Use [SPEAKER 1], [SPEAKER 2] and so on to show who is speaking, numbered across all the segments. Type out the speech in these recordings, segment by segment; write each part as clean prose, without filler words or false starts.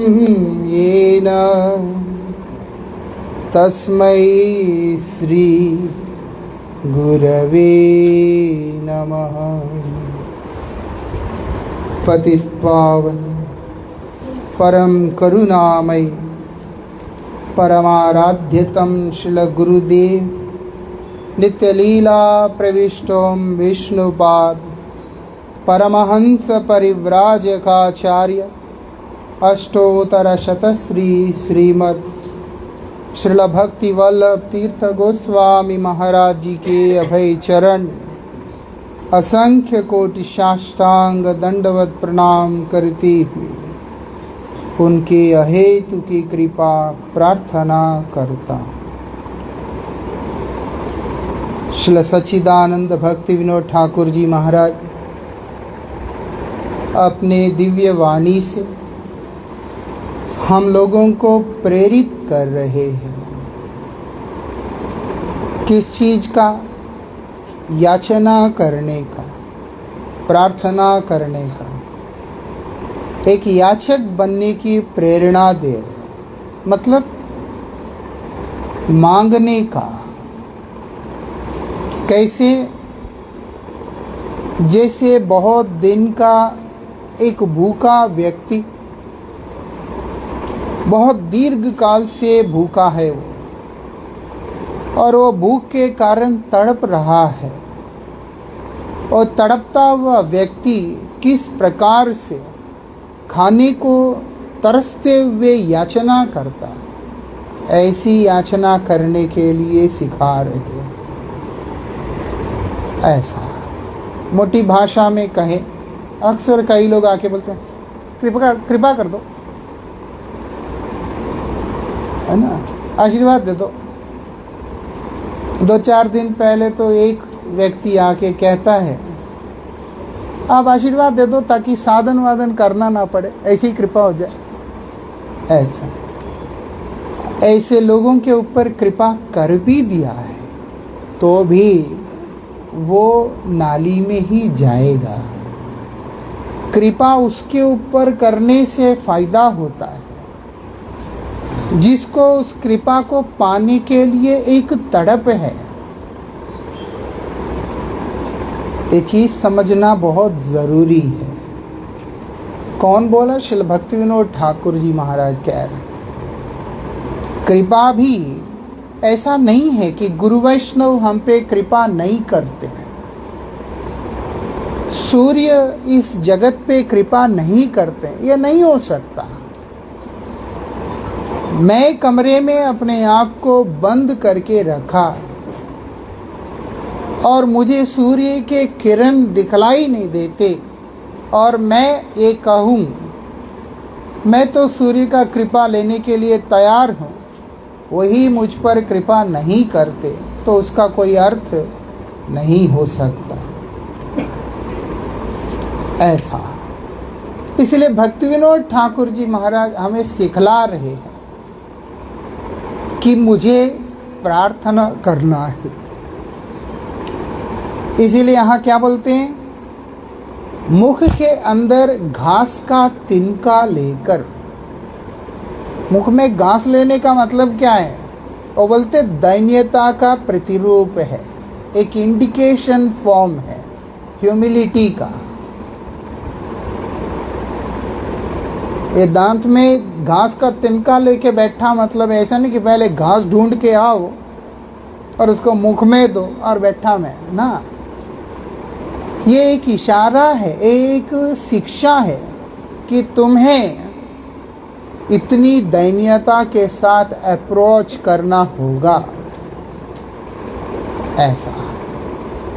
[SPEAKER 1] येन तस्मै श्री गुरवे नमः। पतितपावन परम करुणामय परमाराध्यतम श्रील गुरुदेव नित्यलीला प्रविष्टोम विष्णुपाद परमहंस परिव्राजकाचार्य अष्टोत्तर शतश्री श्रीमद् श्रील भक्ति वल्लभ तीर्थ गोस्वामी महाराज जी के अभय चरण असंख्य कोटि साष्टांग दंडवत प्रणाम करते हुए उनके अहेतु की कृपा प्रार्थना करता। श्रील सच्चिदानंद भक्ति विनोद ठाकुर जी महाराज अपने दिव्य वाणी से हम लोगों को प्रेरित कर रहे हैं। किस चीज का? याचना करने का, प्रार्थना करने का, एक याचक बनने की प्रेरणा दे रहे, मतलब मांगने का। कैसे? जैसे बहुत दिन का एक भूखा व्यक्ति, बहुत दीर्घ काल से भूखा है वो, और वो भूख के कारण तड़प रहा है, और तड़पता हुआ व्यक्ति किस प्रकार से खाने को तरसते हुए याचना करता है, ऐसी याचना करने के लिए सिखा रहे हैं। ऐसा मोटी भाषा में कहें, अक्सर कई लोग आके बोलते हैं कृपा कर दो, है ना, आशीर्वाद दे दो। 2-4 दिन पहले तो एक व्यक्ति आके कहता है आप आशीर्वाद दे दो ताकि साधन वादन करना ना पड़े, ऐसी कृपा हो जाए। ऐसे लोगों के ऊपर कृपा कर भी दिया है तो भी वो नाली में ही जाएगा। कृपा उसके ऊपर करने से फायदा होता है जिसको उस कृपा को पाने के लिए एक तड़प है। ये चीज समझना बहुत जरूरी है। कौन बोला? श्रील भक्ति विनोद ठाकुर जी महाराज कह रहे, कृपा भी ऐसा नहीं है कि गुरु वैष्णव हम पे कृपा नहीं करते। सूर्य इस जगत पे कृपा नहीं करते, ये नहीं हो सकता। मैं कमरे में अपने आप को बंद करके रखा और मुझे सूर्य के किरण दिखलाई नहीं देते, और मैं ये कहूँ मैं तो सूर्य का कृपा लेने के लिए तैयार हूँ, वही मुझ पर कृपा नहीं करते, तो उसका कोई अर्थ नहीं हो सकता। ऐसा इसलिए भक्ति विनोद ठाकुर जी महाराज हमें सिखला रहे हैं कि मुझे प्रार्थना करना है। इसीलिए यहाँ क्या बोलते हैं, मुख के अंदर घास का तिनका लेकर। मुख में घास लेने का मतलब क्या है? वो बोलते दैन्यता का प्रतिरूप है, एक इंडिकेशन फॉर्म है ह्यूमिलिटी का। ये दांत में घास का तिनका लेके बैठा, मतलब ऐसा नहीं कि पहले घास ढूंढ के आओ और उसको मुख में दो और बैठा मैं ना। ये एक इशारा है, एक शिक्षा है कि तुम्हें इतनी दयनीयता के साथ अप्रोच करना होगा। ऐसा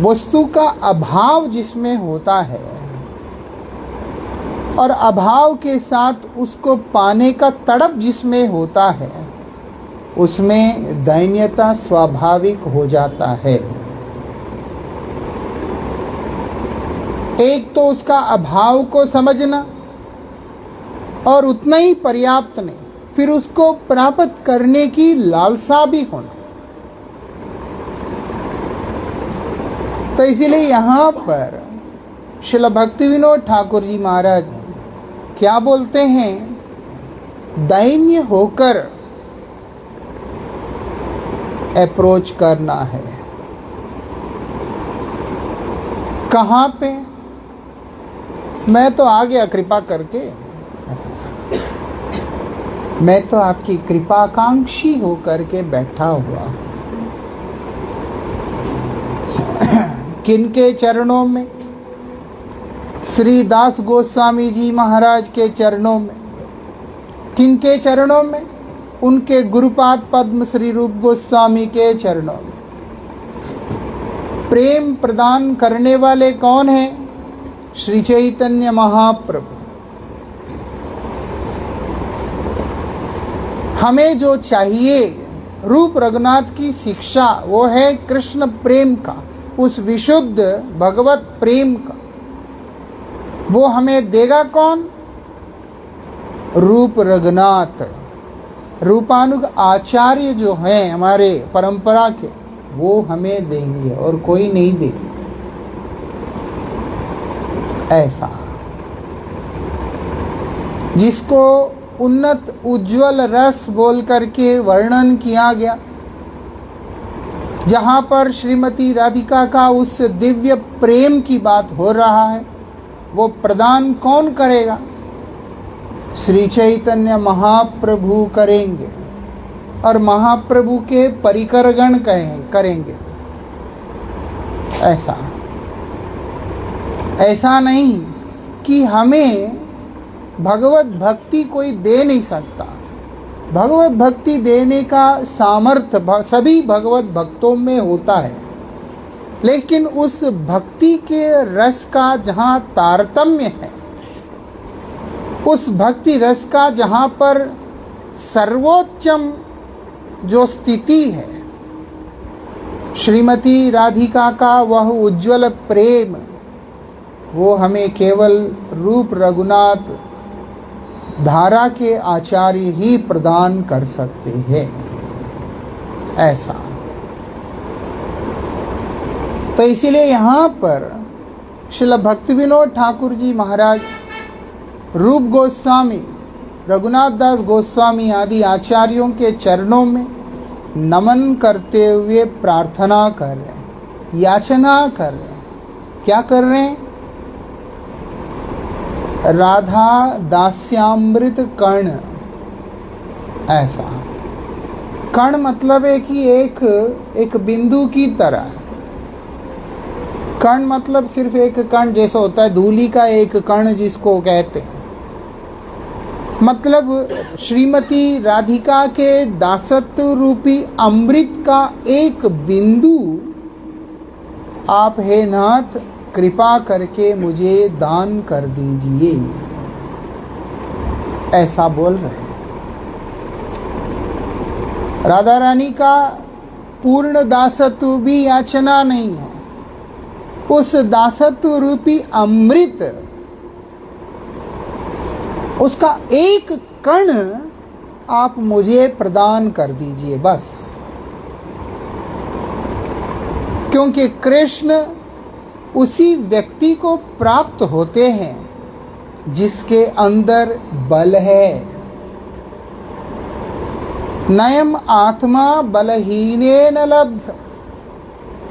[SPEAKER 1] वस्तु का अभाव जिसमें होता है और अभाव के साथ उसको पाने का तड़प जिसमें होता है, उसमें दयनीयता स्वाभाविक हो जाता है। एक तो उसका अभाव को समझना और उतना ही पर्याप्त नहीं, फिर उसको प्राप्त करने की लालसा भी होना। तो इसीलिए यहाँ पर श्रील भक्ति विनोद ठाकुर जी महाराज क्या बोलते हैं दैन्य होकर अप्रोच करना है। कहाँ पे? मैं तो आ गया कृपा करके, मैं तो आपकी कृपाकांक्षी होकर के बैठा हुआ। किनके चरणों में? श्री दास गोस्वामी जी महाराज के चरणों में। किनके चरणों में? उनके गुरुपाद पद्म श्री रूप गोस्वामी के चरणों में। प्रेम प्रदान करने वाले कौन हैं? श्री चैतन्य महाप्रभु। हमें जो चाहिए रूप रघुनाथ की शिक्षा, वो है कृष्ण प्रेम का, उस विशुद्ध भगवत प्रेम का। वो हमें देगा कौन? रूप रघुनाथ। रूपानुग आचार्य जो हैं हमारे परंपरा के, वो हमें देंगे और कोई नहीं देगा। ऐसा जिसको उन्नत उज्जवल रस बोल करके वर्णन किया गया, जहां पर श्रीमती राधिका का उस दिव्य प्रेम की बात हो रहा है, वो प्रदान कौन करेगा? श्री चैतन्य महाप्रभु करेंगे और महाप्रभु के परिकरगण करेंगे। ऐसा नहीं कि हमें भगवत भक्ति कोई दे नहीं सकता। भगवत भक्ति देने का सामर्थ्य सभी भगवत भक्तों में होता है, लेकिन उस भक्ति के रस का जहाँ तारतम्य है, उस भक्ति रस का जहाँ पर सर्वोच्चम जो स्थिति है, श्रीमती राधिका का वह उज्ज्वल प्रेम, वो हमें केवल रूप रघुनाथ धारा के आचार्य ही प्रदान कर सकते हैं। ऐसा तो इसीलिए यहाँ पर श्रील भक्ति विनोद ठाकुर जी महाराज, रूप गोस्वामी, रघुनाथ दास गोस्वामी आदि आचार्यों के चरणों में नमन करते हुए प्रार्थना कर रहे हैं, याचना कर रहे हैं। क्या कर रहे हैं? राधा दास्यामृत कर्ण। ऐसा कर्ण मतलब है कि एक बिंदु की तरह। कर्ण मतलब सिर्फ एक कण जैसा होता है, धूली का एक कण जिसको कहते हैं। मतलब श्रीमती राधिका के दासत्व रूपी अमृत का एक बिंदु आप हे नाथ कृपा करके मुझे दान कर दीजिए, ऐसा बोल रहे हैं। राधा रानी का पूर्ण दासत्व भी याचना नहीं है, उस दासत्व रूपी अमृत, उसका एक कण आप मुझे प्रदान कर दीजिए बस। क्योंकि कृष्ण उसी व्यक्ति को प्राप्त होते हैं जिसके अंदर बल है। नयम आत्मा बलहीनेन लभ्य।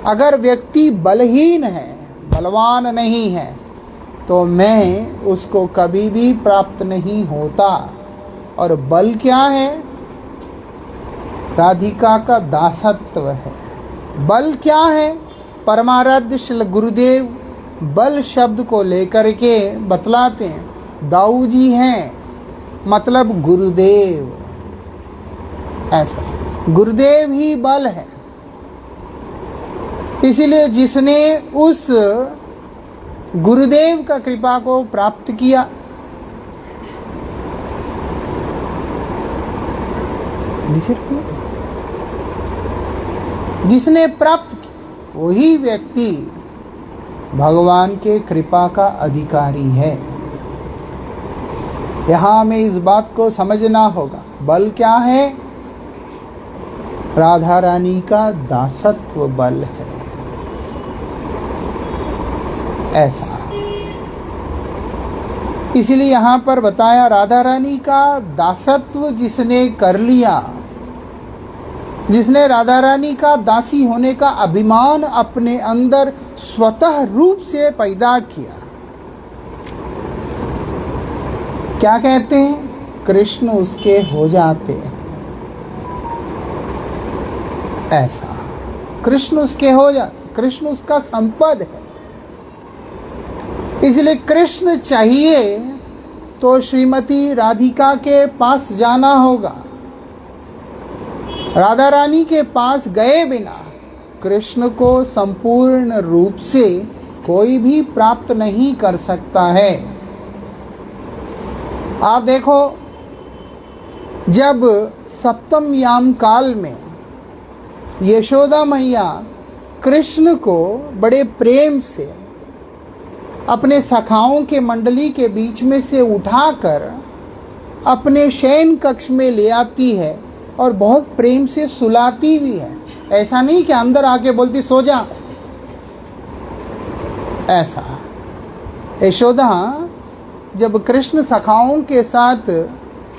[SPEAKER 1] अगर व्यक्ति बलहीन है, बलवान नहीं है, तो मैं उसको कभी भी प्राप्त नहीं होता। और बल क्या है? राधिका का दासत्व है। बल क्या है? परमाराध्य श्री गुरुदेव बल शब्द को लेकर के बतलाते हैं, दाऊ जी हैं मतलब गुरुदेव। ऐसा गुरुदेव ही बल है। इसलिए जिसने उस गुरुदेव का कृपा को प्राप्त किया, जिसने प्राप्त किया, वही व्यक्ति भगवान के कृपा का अधिकारी है। यहाँ हमें इस बात को समझना होगा। बल क्या है? राधा रानी का दासत्व बल है। ऐसा इसलिए यहाँ पर बताया राधा रानी का दासत्व जिसने कर लिया, जिसने राधा रानी का दासी होने का अभिमान अपने अंदर स्वतः रूप से पैदा किया, क्या कहते हैं? कृष्ण उसके हो जाते हैं। ऐसा कृष्ण उसके हो जाते, कृष्ण उसका संपद है। इसलिए कृष्ण चाहिए तो श्रीमती राधिका के पास जाना होगा। राधा रानी के पास गए बिना कृष्ण को संपूर्ण रूप से कोई भी प्राप्त नहीं कर सकता है। आप देखो, जब सप्तम याम काल में यशोदा मैया कृष्ण को बड़े प्रेम से अपने सखाओं के मंडली के बीच में से उठाकर अपने शयन कक्ष में ले आती है और बहुत प्रेम से सुलाती भी है। ऐसा नहीं कि अंदर आके बोलती सो जा। ऐसा यशोदा जब कृष्ण सखाओं के साथ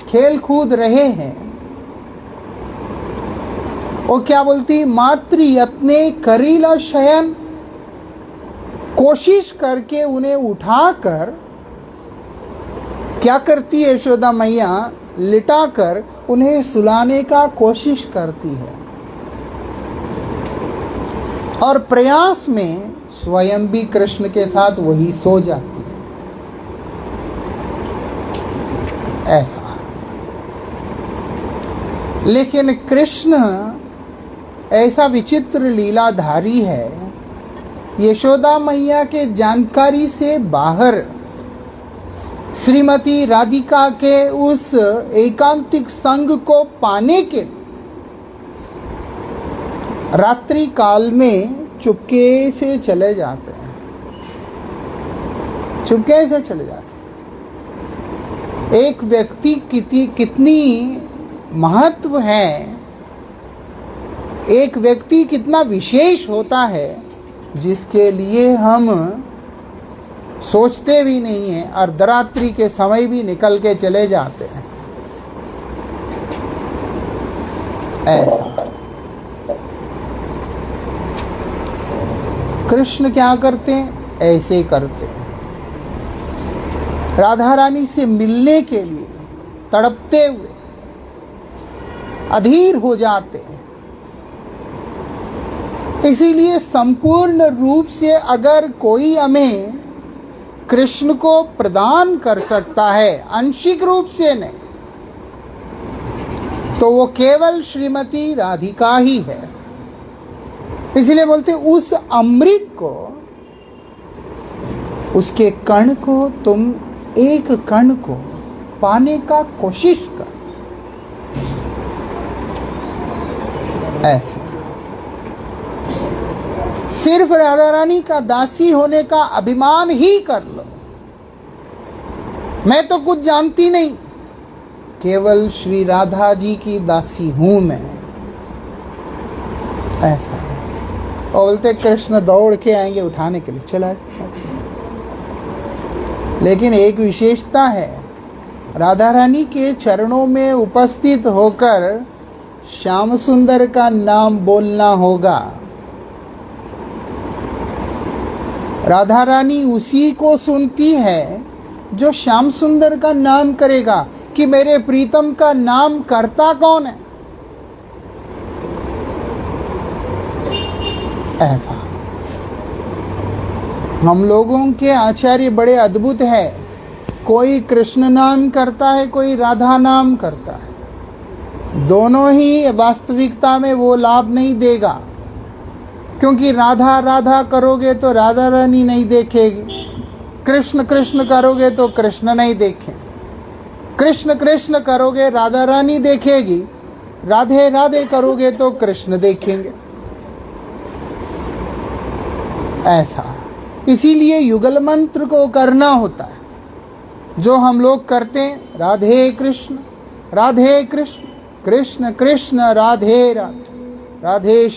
[SPEAKER 1] खेल कूद रहे हैं, वो क्या बोलती? मातृ यत्ने करीला शयन, कोशिश करके उन्हें उठाकर क्या करती है यशोदा मैया? लिटाकर उन्हें सुलाने का कोशिश करती है और प्रयास में स्वयं भी कृष्ण के साथ वही सो जाती है। ऐसा, लेकिन कृष्ण ऐसा विचित्र लीलाधारी है, यशोदा मैया के जानकारी से बाहर श्रीमती राधिका के उस एकांतिक संग को पाने के रात्रि काल में चुपके से चले जाते हैं, चुपके से चले जाते हैं। एक व्यक्ति कितनी महत्व है, एक व्यक्ति कितना विशेष होता है, जिसके लिए हम सोचते भी नहीं हैं, अर्धरात्रि के समय भी निकल के चले जाते हैं। ऐसा कृष्ण क्या करते हैं? ऐसे करते हैं। राधा रानी से मिलने के लिए तड़पते हुए अधीर हो जाते हैं। इसीलिए संपूर्ण रूप से अगर कोई हमें कृष्ण को प्रदान कर सकता है, आंशिक रूप से नहीं, तो वो केवल श्रीमती राधिका ही है। इसलिए बोलते उस अमृत को, उसके कण को तुम एक कण को पाने का कोशिश कर। ऐसे सिर्फ राधा रानी का दासी होने का अभिमान ही कर लो। मैं तो कुछ जानती नहीं, केवल श्री राधा जी की दासी हूं मैं। ऐसा और बोलते कृष्ण दौड़ के आएंगे उठाने के लिए, चला। लेकिन एक विशेषता है, राधा रानी के चरणों में उपस्थित होकर श्याम सुंदर का नाम बोलना होगा। राधा रानी उसी को सुनती है जो श्याम सुंदर का नाम करेगा कि मेरे प्रीतम का नाम करता कौन है। ऐसा हम लोगों के आचार्य बड़े अद्भुत है, कोई कृष्ण नाम करता है, कोई राधा नाम करता है। दोनों ही वास्तविकता में वो लाभ नहीं देगा, क्योंकि राधा राधा करोगे तो राधा रानी नहीं देखेगी, कृष्ण कृष्ण करोगे तो कृष्ण नहीं देखे, कृष्ण कृष्ण करोगे राधा रानी देखेगी, राधे राधे करोगे तो कृष्ण देखेंगे। ऐसा इसीलिए युगल मंत्र को करना होता है, जो हम लोग करते हैं, राधे कृष्ण कृष्ण कृष्ण राधे राधे, राधे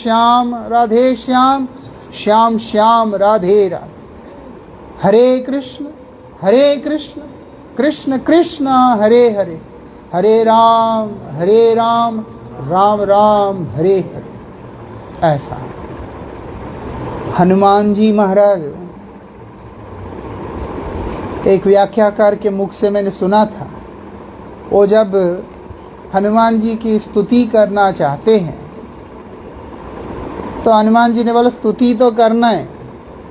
[SPEAKER 1] श्याम श्याम श्याम राधे राधे, हरे कृष्ण कृष्ण कृष्ण हरे हरे, हरे राम राम राम हरे हरे। ऐसा हनुमान जी महाराज, एक व्याख्याकार के मुख से मैंने सुना था, वो जब हनुमान जी की स्तुति करना चाहते हैं तो हनुमान जी ने बोला स्तुति तो करना है,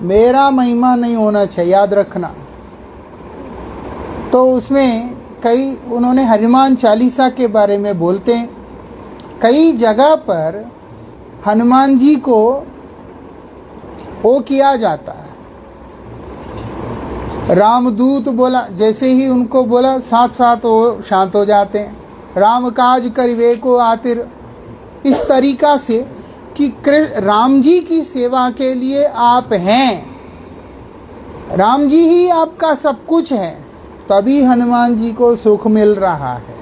[SPEAKER 1] मेरा महिमा नहीं होना चाहिए, याद रखना। तो उसमें कई उन्होंने हनुमान चालीसा के बारे में बोलते हैं। कई जगह पर हनुमान जी को वो किया जाता है, रामदूत बोला, जैसे ही उनको बोला साथ साथ वो शांत हो जाते हैं। राम काज करिवे को आतिर, इस तरीका से कि राम जी की सेवा के लिए आप हैं, राम जी ही आपका सब कुछ है, तभी हनुमान जी को सुख मिल रहा है।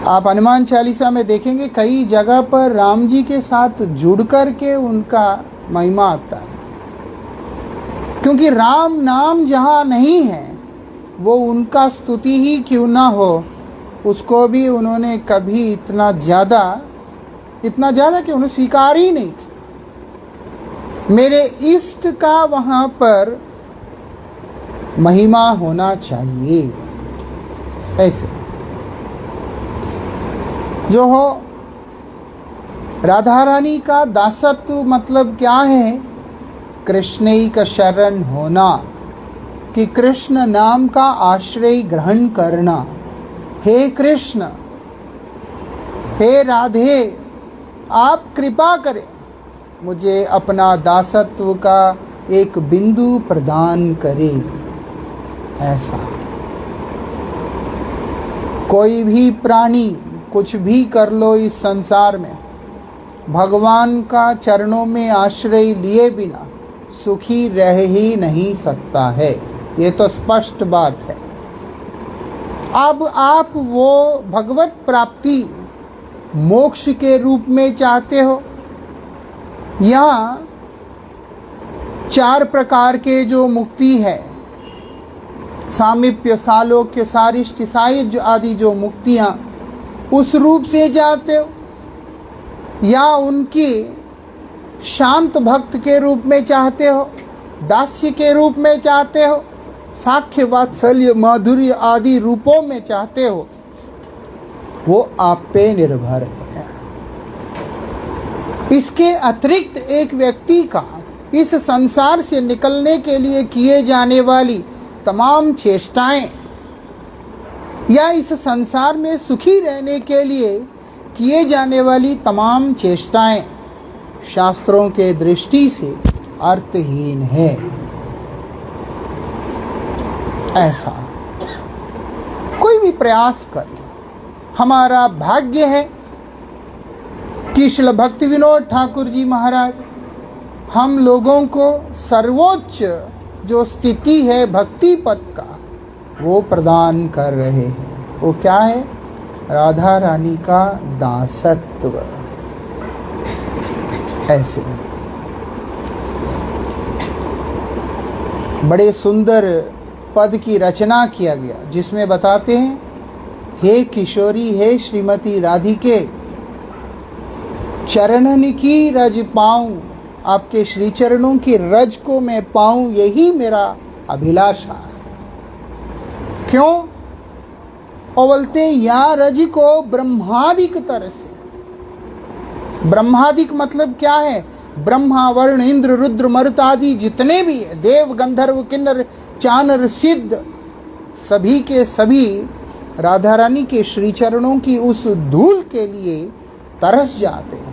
[SPEAKER 1] आप हनुमान चालीसा में देखेंगे कई जगह पर राम जी के साथ जुड़ कर के उनका महिमा आता है, क्योंकि राम नाम जहाँ नहीं है वो उनका स्तुति ही क्यों ना हो, उसको भी उन्होंने कभी इतना ज़्यादा कि उन्होंने स्वीकार ही नहीं की। मेरे इष्ट का वहाँ पर महिमा होना चाहिए। ऐसे जो हो, राधा रानी का दासत्व मतलब क्या है? कृष्ण ही का शरण होना, कि कृष्ण नाम का आश्रय ग्रहण करना। हे कृष्ण, हे राधे, आप कृपा करें, मुझे अपना दासत्व का एक बिंदु प्रदान करें। ऐसा कोई भी प्राणी कुछ भी कर लो इस संसार में, भगवान का चरणों में आश्रय लिए बिना सुखी रह ही नहीं सकता है, ये तो स्पष्ट बात है। अब आप वो भगवत प्राप्ति मोक्ष के रूप में चाहते हो, या 4 प्रकार के जो मुक्ति है, सामीप्य, सालोक्य, सारिष्ट, सायुज्य आदि जो मुक्तियां, उस रूप से चाहते हो, या उनकी शांत भक्त के रूप में चाहते हो, दास्य के रूप में चाहते हो, साख्य, वात्सल्य, माधुर्य आदि रूपों में चाहते हो, वो आप पे निर्भर है। इसके अतिरिक्त एक व्यक्ति का इस संसार से निकलने के लिए किए जाने वाली तमाम चेष्टाएं, या इस संसार में सुखी रहने के लिए किए जाने वाली तमाम चेष्टाएं शास्त्रों के दृष्टि से अर्थहीन है। ऐसा कोई भी प्रयास कर, हमारा भाग्य है कि श्रील भक्ति विनोद ठाकुर जी महाराज हम लोगों को सर्वोच्च जो स्थिति है भक्ति पद का, वो प्रदान कर रहे हैं। वो क्या है? राधा रानी का दासत्व। ऐसे बड़े सुंदर पद की रचना किया गया, जिसमें बताते हैं, हे किशोरी, हे श्रीमती राधिके, चरणन की रज पाऊं, आपके श्री चरणों की रज को मैं पाऊं, यही मेरा अभिलाषा है। क्यों? और बोलते हैं, या रज को ब्रह्मादिक तरस। ब्रह्मादिक मतलब क्या है? ब्रह्मा, वरुण, इंद्र, रुद्र, मरुत आदि जितने भी है, देव, गंधर्व, किन्नर, चानर, सिद्ध, सभी के सभी राधा रानी के श्री चरणों की उस धूल के लिए तरस जाते हैं।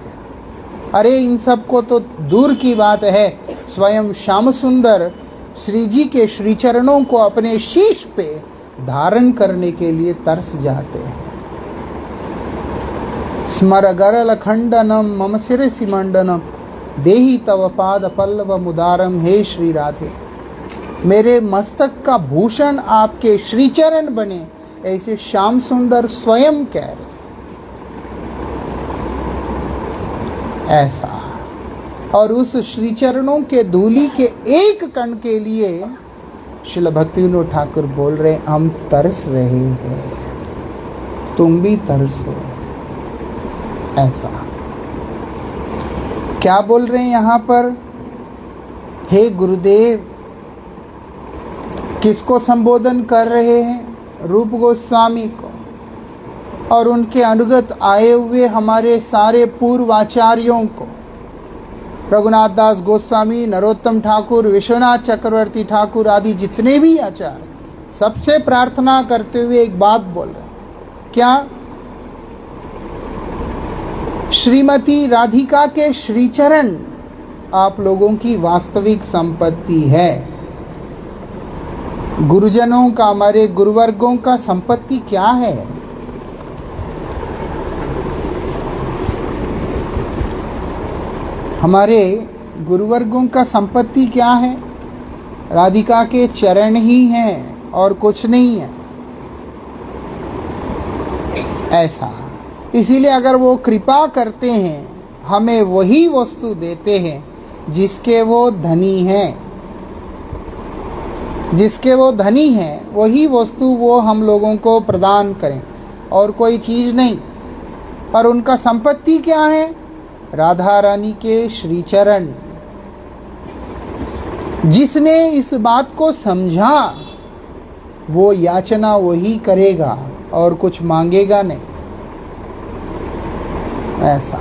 [SPEAKER 1] अरे इन सब को तो दूर की बात है, स्वयं श्याम सुंदर श्री जी के श्री चरणों को अपने शीश पे धारण करने के लिए तरस जाते हैं। स्मर गरल खंडनम मम शिरसि मंडनम देहि तव पाद पल्लव मुदारम। हे श्री राधे, मेरे मस्तक का भूषण आपके श्री चरण बने, ऐसे श्याम सुंदर स्वयं कह रहे। ऐसा, और उस श्री चरणों के धूली के एक कण के लिए श्रील भक्तिविनोद ठाकुर बोल रहे हम तरस रहे हैं, तुम भी तरसो। ऐसा क्या बोल रहे हैं यहाँ पर? हे गुरुदेव, किसको संबोधन कर रहे हैं? रूप गोस्वामी को और उनके अनुगत आए हुए हमारे सारे पूर्वाचार्यों को, रघुनाथ दास गोस्वामी, नरोत्तम ठाकुर, विश्वनाथ चक्रवर्ती ठाकुर आदि जितने भी आचार्य, सबसे प्रार्थना करते हुए एक बात बोल रहे हैं। क्या? श्रीमती राधिका के श्रीचरण आप लोगों की वास्तविक संपत्ति है। गुरुजनों का, हमारे गुरुवर्गों का संपत्ति क्या है? हमारे गुरुवर्गों का संपत्ति क्या है? राधिका के चरण ही हैं और कुछ नहीं है। ऐसा इसीलिए अगर वो कृपा करते हैं, हमें वही वस्तु देते हैं जिसके वो धनी हैं। जिसके वो धनी हैं वही वस्तु वो हम लोगों को प्रदान करें, और कोई चीज़ नहीं। पर उनका संपत्ति क्या है? राधा रानी के श्रीचरण। जिसने इस बात को समझा वो याचना वही करेगा और कुछ मांगेगा नहीं। ऐसा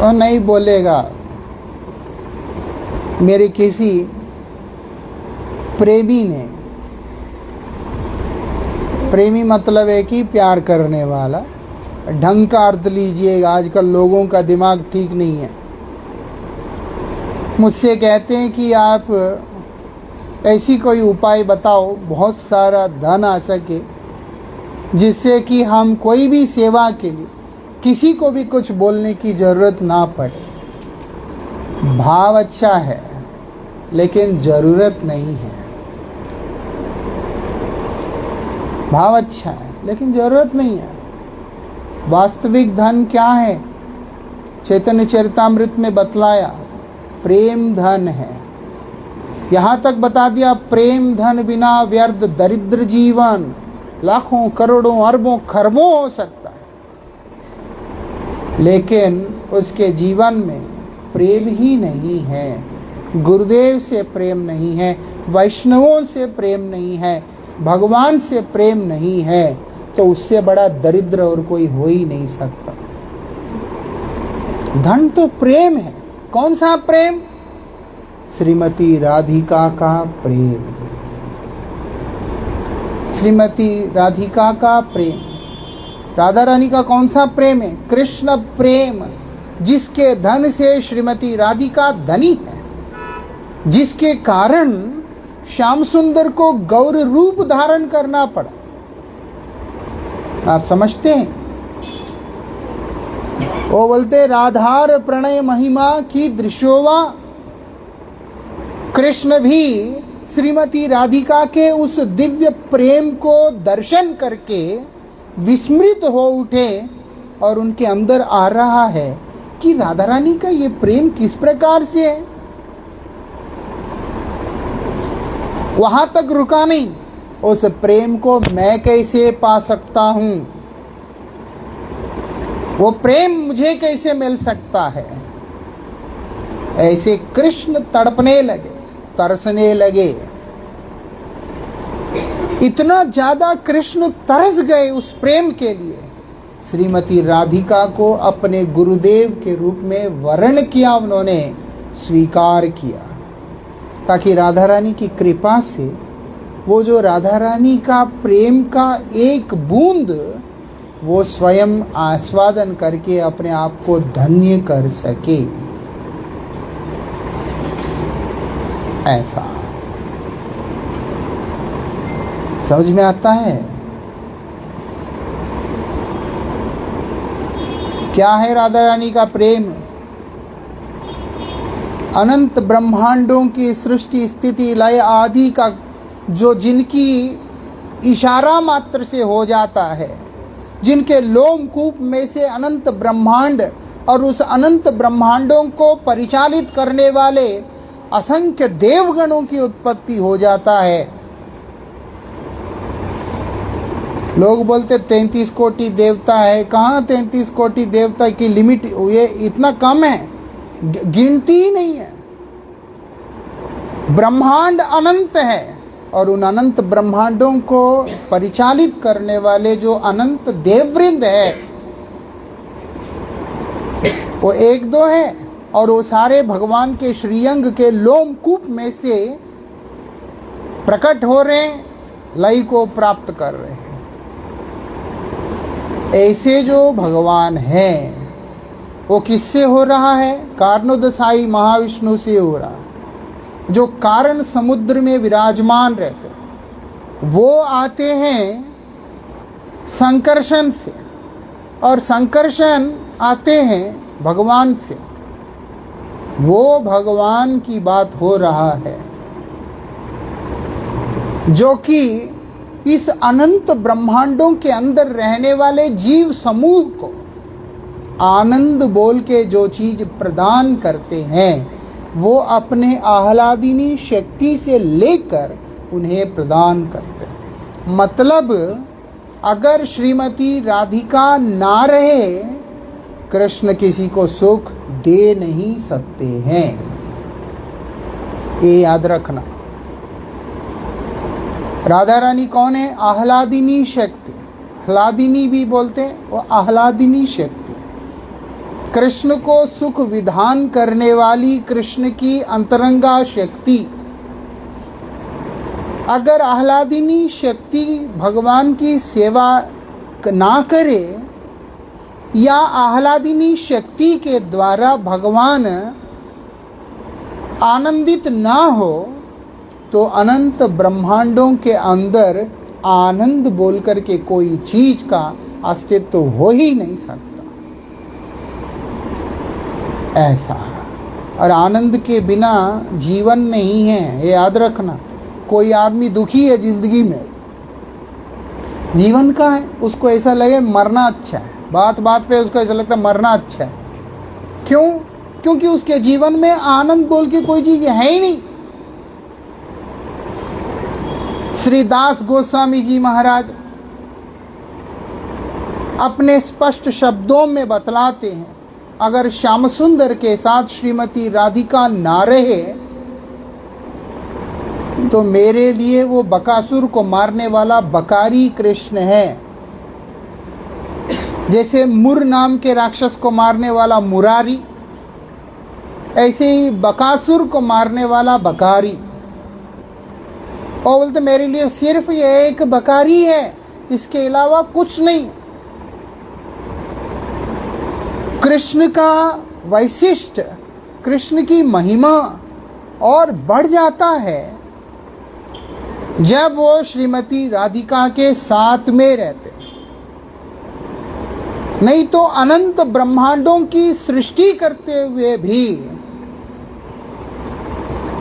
[SPEAKER 1] और नहीं बोलेगा मेरे किसी प्रेमी ने, प्रेमी मतलब है कि प्यार करने वाला, ढंग का अर्थ लीजिएगा, आजकल लोगों का दिमाग ठीक नहीं है। मुझसे कहते हैं कि आप ऐसी कोई उपाय बताओ, बहुत सारा धन आ सके, जिससे कि हम कोई भी सेवा के लिए किसी को भी कुछ बोलने की ज़रूरत ना पड़े। भाव अच्छा है लेकिन ज़रूरत नहीं है। भाव अच्छा है लेकिन ज़रूरत नहीं है। वास्तविक धन क्या है? चैतन्य चरितामृत में बतलाया, प्रेम धन है। यहाँ तक बता दिया, प्रेम धन बिना व्यर्थ दरिद्र जीवन लाखों करोड़ों अरबों खरबों हो सकता है, लेकिन उसके जीवन में प्रेम ही नहीं है। गुरुदेव से प्रेम नहीं है, वैष्णवों से प्रेम नहीं है, भगवान से प्रेम नहीं है, तो उससे बड़ा दरिद्र और कोई हो ही नहीं सकता। धन तो प्रेम है। कौन सा प्रेम? श्रीमती राधिका का प्रेम। श्रीमती राधिका का प्रेम। राधा रानी का कौन सा प्रेम है? कृष्ण प्रेम, जिसके धन से श्रीमती राधिका धनी है, जिसके कारण श्याम सुंदर को गौर रूप धारण करना पड़ा। आप समझते हैं? वो बोलते राधार प्रणय महिमा की दृश्योवा। कृष्ण भी श्रीमती राधिका के उस दिव्य प्रेम को दर्शन करके विस्मृत हो उठे और उनके अंदर आ रहा है कि राधा रानी का ये प्रेम किस प्रकार से है। वहां तक रुका नहीं, उस प्रेम को मैं कैसे पा सकता हूं, वो प्रेम मुझे कैसे मिल सकता है। ऐसे कृष्ण तड़पने लगे, तरसने लगे। इतना ज्यादा कृष्ण तरस गए उस प्रेम के लिए, श्रीमती राधिका को अपने गुरुदेव के रूप में वर्ण किया, उन्होंने स्वीकार किया, ताकि राधा रानी की कृपा से वो जो राधा रानी का प्रेम का एक बूंद वो स्वयं आस्वादन करके अपने आप को धन्य कर सके। ऐसा समझ में आता है? क्या है राधा रानी का प्रेम? अनंत ब्रह्मांडों की सृष्टि स्थिति लय आदि का जो जिनकी इशारा मात्र से हो जाता है, जिनके लोमकूप में से अनंत ब्रह्मांड और उस अनंत ब्रह्मांडों को परिचालित करने वाले असंख्य देवगणों की उत्पत्ति हो जाता है। लोग बोलते 33 कोटि देवता है। कहाँ 33 कोटि देवता की लिमिट, ये इतना कम है, गिनती ही नहीं है। ब्रह्मांड अनंत है और उन अनंत ब्रह्मांडों को परिचालित करने वाले जो अनंत देववृंद है वो एक दो है, और वो सारे भगवान के श्रीअंग के लोमकूप में से प्रकट हो रहे हैं, लय को प्राप्त कर रहे हैं। ऐसे जो भगवान हैं वो किससे हो रहा है? कारणोदसाई महाविष्णु से हो रहा है, जो कारण समुद्र में विराजमान रहते हैं। वो आते हैं संकर्षण से, और संकर्षण आते हैं भगवान से। वो भगवान की बात हो रहा है जो कि इस अनंत ब्रह्मांडों के अंदर रहने वाले जीव समूह को आनंद बोल के जो चीज प्रदान करते हैं वो अपने आह्लादिनी शक्ति से लेकर उन्हें प्रदान करते हैं। मतलब अगर श्रीमती राधिका ना रहे, कृष्ण किसी को सुख दे नहीं सकते हैं, ये याद रखना। राधा रानी कौन है? आह्लादिनी शक्ति, आह्लादिनी भी बोलते हैं, वो आह्लादिनी शक्ति, कृष्ण को सुख विधान करने वाली कृष्ण की अंतरंगा शक्ति। अगर आह्लादिनी शक्ति भगवान की सेवा ना करे या आह्लादिनी शक्ति के द्वारा भगवान आनंदित ना हो तो अनंत ब्रह्मांडों के अंदर आनंद बोलकर के कोई चीज का अस्तित्व हो ही नहीं सकता। ऐसा, और आनंद के बिना जीवन नहीं है, ये याद रखना। कोई आदमी दुखी है जिंदगी में, जीवन का है, उसको ऐसा लगे मरना अच्छा है, बात बात पे उसको ऐसा लगता है मरना अच्छा है। क्यों? क्योंकि उसके जीवन में आनंद बोल के कोई चीज है ही नहीं। श्री दास गोस्वामी जी महाराज अपने स्पष्ट शब्दों में बतलाते हैं, अगर श्याम सुंदर के साथ श्रीमती राधिका ना रहे तो मेरे लिए वो बकासुर को मारने वाला बकारी कृष्ण है। जैसे मुर नाम के राक्षस को मारने वाला मुरारी, ऐसे ही बकासुर को मारने वाला बकारी। और बोलते मेरे लिए सिर्फ ये एक बकारी है, इसके अलावा कुछ नहीं। कृष्ण का वैशिष्ट, कृष्ण की महिमा और बढ़ जाता है जब वो श्रीमती राधिका के साथ में रहते। नहीं तो अनंत ब्रह्मांडों की सृष्टि करते हुए भी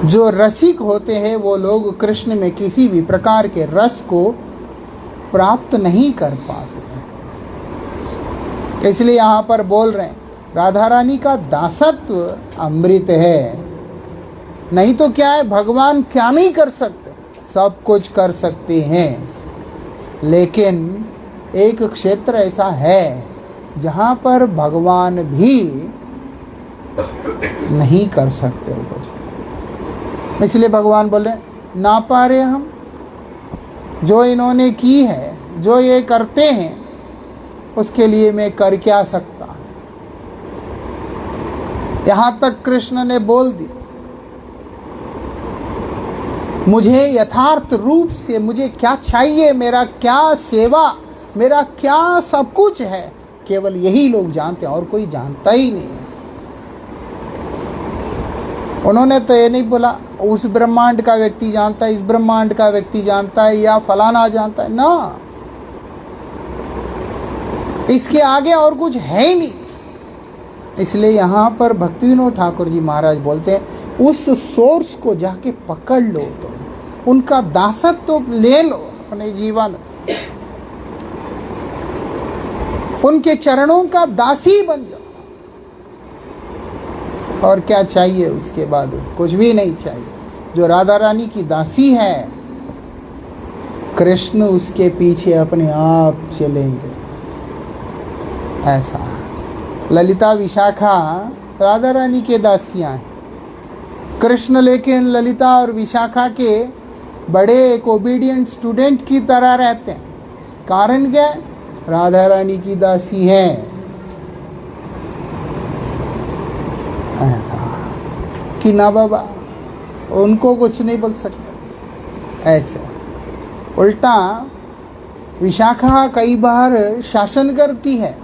[SPEAKER 1] जो रसिक होते हैं वो लोग कृष्ण में किसी भी प्रकार के रस को प्राप्त नहीं कर पाते हैं। इसलिए यहाँ पर बोल रहे हैं राधा रानी का दासत्व अमृत है। नहीं तो क्या है, भगवान क्या नहीं कर सकते? सब कुछ कर सकते हैं, लेकिन एक क्षेत्र ऐसा है जहाँ पर भगवान भी नहीं कर सकते कुछ। इसलिए भगवान बोले ना पा रहे हम, जो इन्होंने की है, जो ये करते हैं, उसके लिए मैं कर क्या सकता। यहाँ तक कृष्ण ने बोल दी, मुझे यथार्थ रूप से मुझे क्या चाहिए, मेरा क्या सेवा, मेरा क्या सब कुछ है, केवल यही लोग जानते हैं और कोई जानता ही नहीं है। उन्होंने तो ये नहीं बोला उस ब्रह्मांड का व्यक्ति जानता है, इस ब्रह्मांड का व्यक्ति जानता है, या फलाना जानता है ना, इसके आगे और कुछ है ही नहीं। इसलिए यहाँ पर भक्तिविनोद ठाकुर जी महाराज बोलते हैं उस सोर्स को जाके पकड़ लो, तो उनका दासत्व तो ले लो अपने जीवन, उनके चरणों का दासी बन जाओ। और क्या चाहिए उसके बाद? कुछ भी नहीं चाहिए। जो राधा रानी की दासी है, कृष्ण उसके पीछे अपने आप चलेंगे। ऐसा ललिता विशाखा राधा रानी के दासियां हैं। कृष्ण लेकिन ललिता और विशाखा के बड़े एक ओबीडियंट स्टूडेंट की तरह रहते हैं। कारण क्या है? राधा रानी की दासी है। ऐसा कि ना बाबा, उनको कुछ नहीं बोल सकते। ऐसे उल्टा विशाखा कई बार शासन करती है,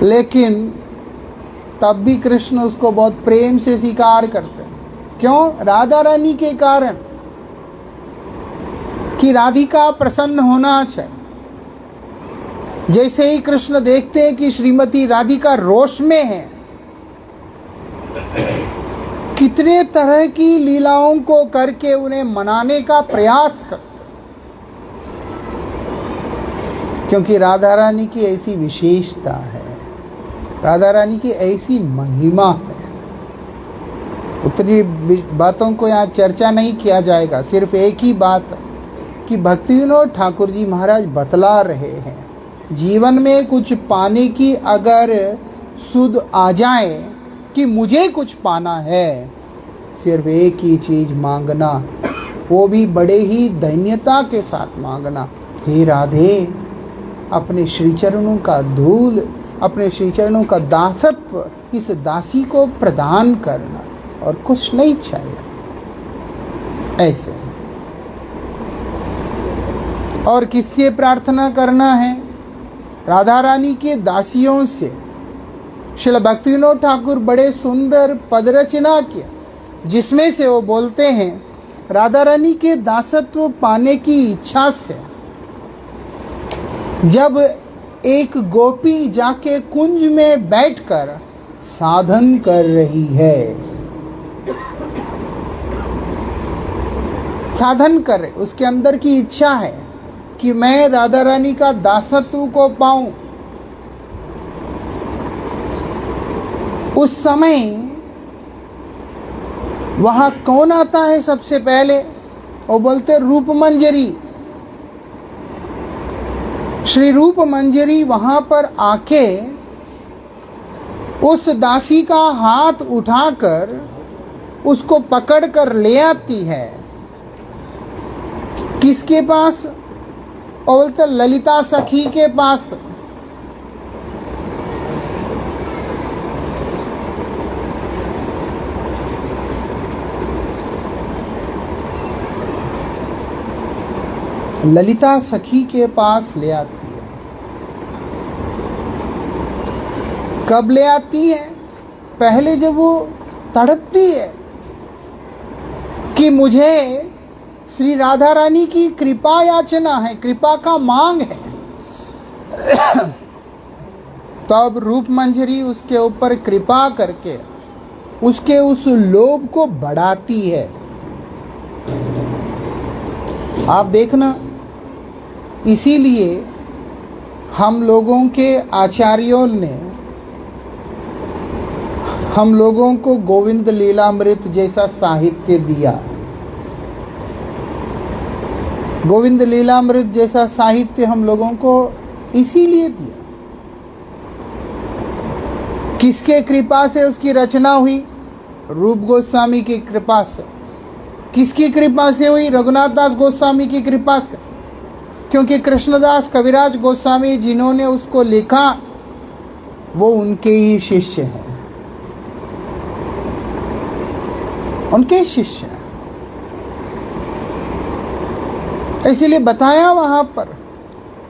[SPEAKER 1] लेकिन तब भी कृष्ण उसको बहुत प्रेम से स्वीकार करते हैं। क्यों? राधा रानी के कारण, कि राधिका प्रसन्न होना चाहिए। जैसे ही कृष्ण देखते हैं कि श्रीमती राधिका रोष में है, कितने तरह की लीलाओं को करके उन्हें मनाने का प्रयास करते, क्योंकि राधा रानी की ऐसी विशेषता है, राधा रानी की ऐसी महिमा है। उतनी बातों को यहाँ चर्चा नहीं किया जाएगा। सिर्फ एक ही बात कि भक्तिविनोद ठाकुर जी महाराज बतला रहे हैं, जीवन में कुछ पाने की अगर सुध आ जाए कि मुझे कुछ पाना है, सिर्फ एक ही चीज मांगना, वो भी बड़े ही दैन्यता के साथ मांगना। हे राधे, अपने श्री चरणों का धूल, अपने श्री चरणों का दासत्व इस दासी को प्रदान करना, और कुछ नहीं चाहिए। ऐसे और किससे प्रार्थना करना है? राधा रानी के दासियों से। श्रील भक्तिविनोद ठाकुर बड़े सुंदर पद रचना किया, जिसमें से वो बोलते हैं, राधा रानी के दासत्व पाने की इच्छा से जब एक गोपी जाके कुंज में बैठकर साधन कर रही है, साधन कर रहे, उसके अंदर की इच्छा है कि मैं राधा रानी का दासत्व को पाऊं, उस समय वहां कौन आता है सबसे पहले? वो बोलते रूप मंजरी। श्री रूप मंजरी वहां पर आके उस दासी का हाथ उठाकर उसको पकड़कर ले आती है। किसके पास? और बोलते ललिता सखी के पास। ललिता सखी के पास ले आती है। कब ले आती है? पहले जब वो तड़पती है कि मुझे श्री राधा रानी की कृपा याचना है, कृपा का मांग है, तब रूप मंजरी उसके ऊपर कृपा करके उसके उस लोभ को बढ़ाती है। आप देखना, इसीलिए हम लोगों के आचार्यों ने हम लोगों को गोविंद लीलामृत जैसा साहित्य दिया। गोविंद लीलामृत जैसा साहित्य हम लोगों को इसीलिए दिया। किसके कृपा से उसकी रचना हुई? रूप गोस्वामी की कृपा से। किसकी कृपा से हुई? रघुनाथ दास गोस्वामी की कृपा से। क्योंकि कृष्णदास कविराज गोस्वामी जिन्होंने उसको लिखा, वो उनके ही शिष्य हैं, उनके शिष्य हैं। इसीलिए बताया वहां पर,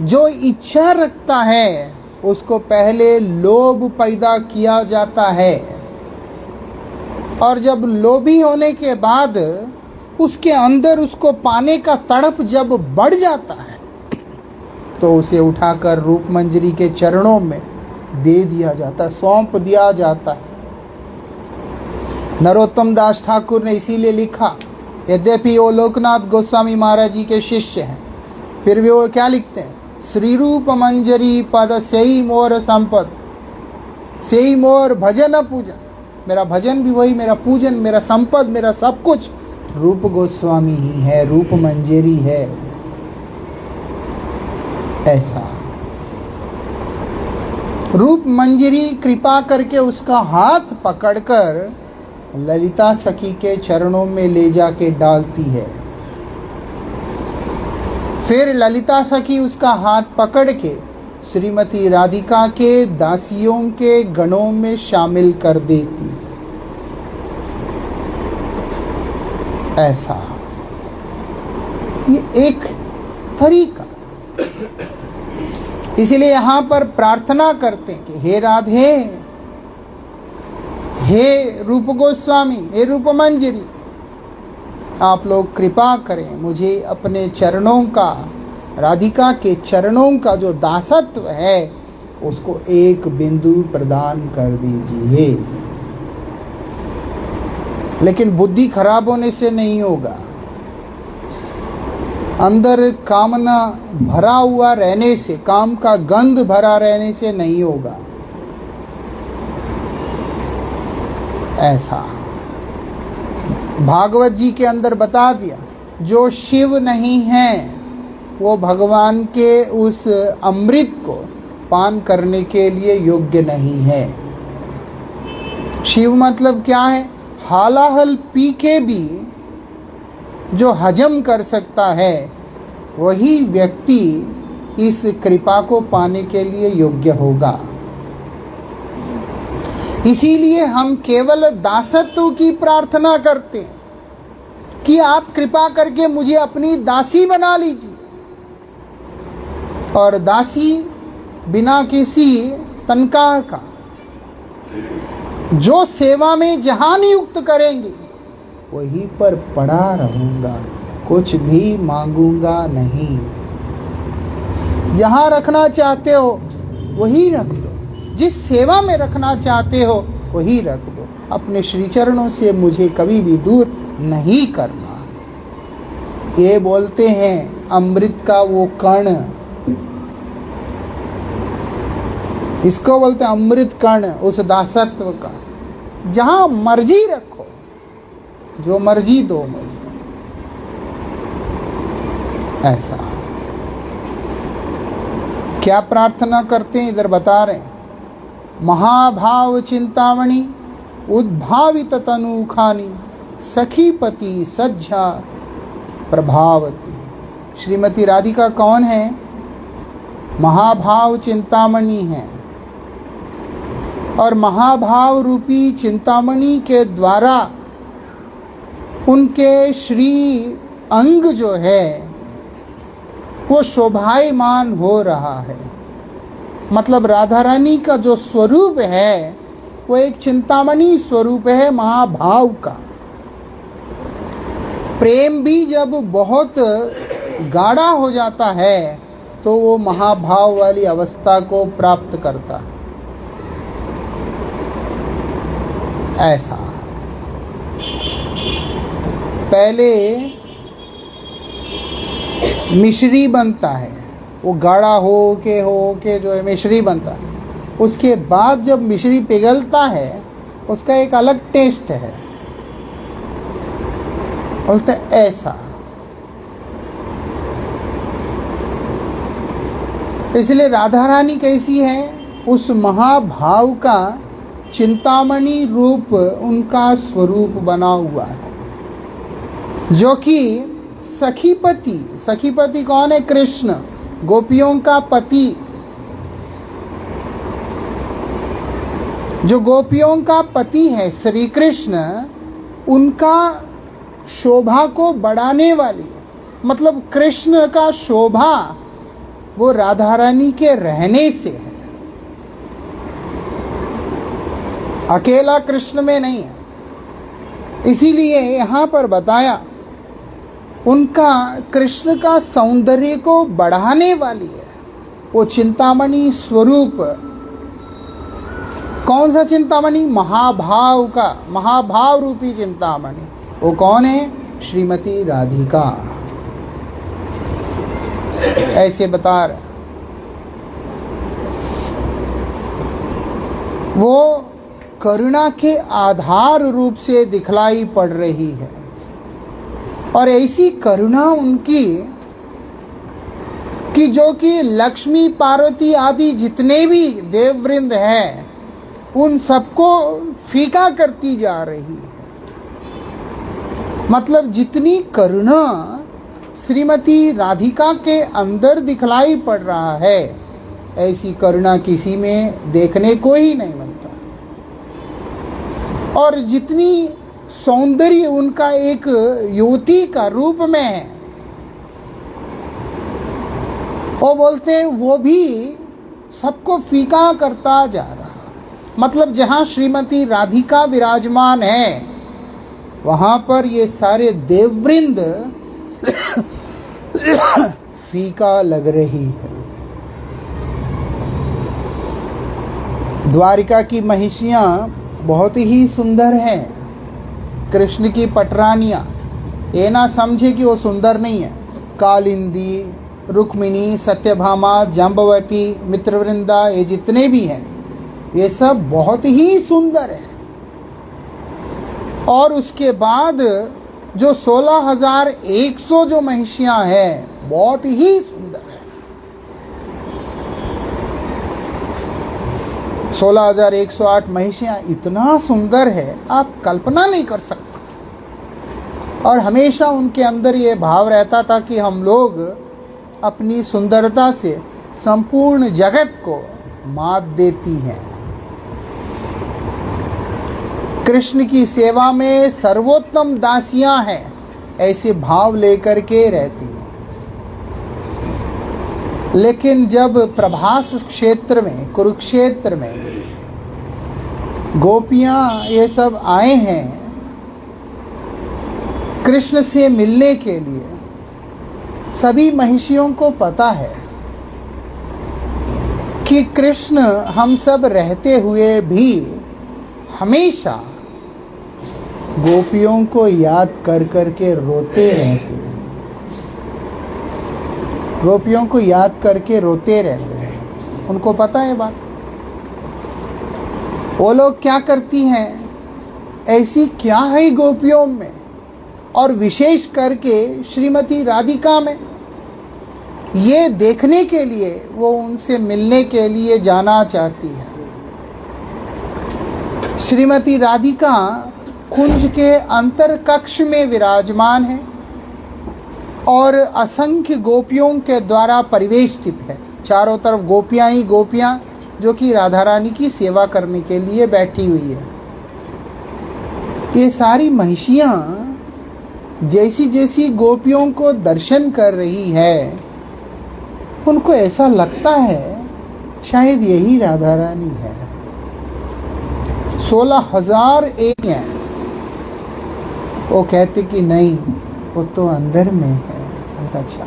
[SPEAKER 1] जो इच्छा रखता है उसको पहले लोभ पैदा किया जाता है, और जब लोभी होने के बाद उसके अंदर उसको पाने का तड़प जब बढ़ जाता है, तो उसे उठाकर रूप मंजरी के चरणों में दे दिया जाता है, सौंप दिया जाता है। नरोत्तम दास ठाकुर ने इसीलिए लिखा, यद्यपि वो लोकनाथ गोस्वामी महाराज जी के शिष्य हैं, फिर भी वो क्या लिखते हैं? श्री रूप मंजरी पद सही मोर संपद। से ही मोर भजन पूजन, मेरा भजन भी वही, मेरा पूजन, मेरा संपद, मेरा सब कुछ रूप गोस्वामी ही है, रूप मंजरी है। ऐसा रूप मंजरी कृपा करके उसका हाथ पकड़कर ललिता सखी के चरणों में ले जाके डालती है। फिर ललिता सखी उसका हाथ पकड़ के श्रीमती राधिका के दासियों के गणों में शामिल कर देती। ऐसा ये एक तरीका। इसलिए यहां पर प्रार्थना करते हैं कि हे राधे, हे रूप गोस्वामी, हे रूप मंजरी, आप लोग कृपा करें, मुझे अपने चरणों का, राधिका के चरणों का जो दासत्व है उसको एक बिंदु प्रदान कर दीजिए। लेकिन बुद्धि खराब होने से नहीं होगा, अंदर कामना भरा हुआ रहने से, काम का गंध भरा रहने से नहीं होगा। ऐसा भागवत जी के अंदर बता दिया, जो शिव नहीं है वो भगवान के उस अमृत को पान करने के लिए योग्य नहीं है। शिव मतलब क्या है? हालाहल पी के भी जो हजम कर सकता है वही व्यक्ति इस कृपा को पाने के लिए योग्य होगा। इसीलिए हम केवल दासत्व की प्रार्थना करते हैं कि आप कृपा करके मुझे अपनी दासी बना लीजिए, और दासी बिना किसी तनख्वाह का जो सेवा में जहां नियुक्त करेंगे वहीं पर पड़ा रहूंगा, कुछ भी मांगूंगा नहीं। जहां रखना चाहते हो वही रख दो, जिस सेवा में रखना चाहते हो वही रख दो, अपने श्री चरणों से मुझे कभी भी दूर नहीं करना। ये बोलते हैं अमृत का वो कण, इसको बोलते हैं अमृत कण, उस दासत्व का। जहां मर्जी रखो, जो मर्जी दो मुझे। ऐसा क्या प्रार्थना करते हैं इधर बता रहे हैं। महाभाव चिंतामणि उद्भावित तनुखानी सखीपति सज्जा प्रभावती। श्रीमती राधिका कौन है? महाभाव चिंतामणि है, और महाभाव रूपी चिंतामणि के द्वारा उनके श्री अंग जो है वो शोभायमान हो रहा है। मतलब राधा रानी का जो स्वरूप है वो एक चिंतामणि स्वरूप है महाभाव का। प्रेम भी जब बहुत गाढ़ा हो जाता है तो वो महाभाव वाली अवस्था को प्राप्त करता है। ऐसा पहले मिश्री बनता है, वो गाढ़ा हो के जो है मिश्री बनता है। उसके बाद जब मिश्री पिघलता है उसका एक अलग टेस्ट है, बोलते ऐसा। इसलिए राधा रानी कैसी है? उस महाभाव का चिंतामणि रूप उनका स्वरूप बना हुआ है, जो कि सखीपति। सखीपति कौन है? कृष्ण, गोपियों का पति। जो गोपियों का पति है श्री कृष्ण, उनका शोभा को बढ़ाने वाली, मतलब कृष्ण का शोभा वो राधा रानी के रहने से है, अकेला कृष्ण में नहीं है। इसीलिए यहां पर बताया उनका कृष्ण का सौंदर्य को बढ़ाने वाली है वो चिंतामणि स्वरूप। कौन सा चिंतामणि? महाभाव का, महाभाव रूपी चिंतामणि। वो कौन है? श्रीमती राधिका। ऐसे बता रहे। वो करुणा के आधार रूप से दिखलाई पड़ रही है। और ऐसी करुणा उनकी कि जो कि लक्ष्मी पार्वती आदि जितने भी देववृंद हैं उन सबको फीका करती जा रही है। मतलब जितनी करुणा श्रीमती राधिका के अंदर दिखलाई पड़ रहा है, ऐसी करुणा किसी में देखने को ही नहीं मिलता। और जितनी सौंदर्य उनका एक युवती का रूप में है, वो बोलते हैं वो भी सबको फीका करता जा रहा। मतलब जहाँ श्रीमती राधिका विराजमान है वहाँ पर ये सारे देववृंद फीका लग रही है। द्वारिका की महिषियाँ बहुत ही सुंदर हैं। कृष्ण की पटरानियाँ, ये ना समझे कि वो सुंदर नहीं है। कालिंदी, रुक्मिणी, सत्यभामा, जाम्बवती, मित्रवृंदा, ये जितने भी हैं ये सब बहुत ही सुंदर है। और उसके बाद जो 16,100 जो महिषियाँ हैं बहुत ही सुंदर है। 16,108 महिषियाँ इतना सुंदर है आप कल्पना नहीं कर सकते। और हमेशा उनके अंदर ये भाव रहता था कि हम लोग अपनी सुंदरता से संपूर्ण जगत को मात देती हैं। कृष्ण की सेवा में सर्वोत्तम दासियां हैं, ऐसे भाव लेकर के रहती हैं। लेकिन जब प्रभास क्षेत्र में, कुरुक्षेत्र में गोपियां ये सब आए हैं कृष्ण से मिलने के लिए, सभी महिषियों को पता है कि कृष्ण हम सब रहते हुए भी हमेशा गोपियों को याद कर कर के रोते रहते हैं। गोपियों को याद करके रोते रहते हैं। उनको पता है बात। वो लोग क्या करती हैं, ऐसी क्या है गोपियों में और विशेष करके श्रीमती राधिका में, ये देखने के लिए वो उनसे मिलने के लिए जाना चाहती है। श्रीमती राधिका कुंज के अंतर कक्ष में विराजमान है और असंख्य गोपियों के द्वारा परिवेष्टित है। चारों तरफ गोपियां ही गोपियां जो कि राधा रानी की सेवा करने के लिए बैठी हुई है। ये सारी महिषियां जैसी जैसी गोपियों को दर्शन कर रही है उनको ऐसा लगता है शायद यही राधा रानी है। 16,001 हैं। वो कहते कि नहीं, वो तो अंदर में है। अच्छा,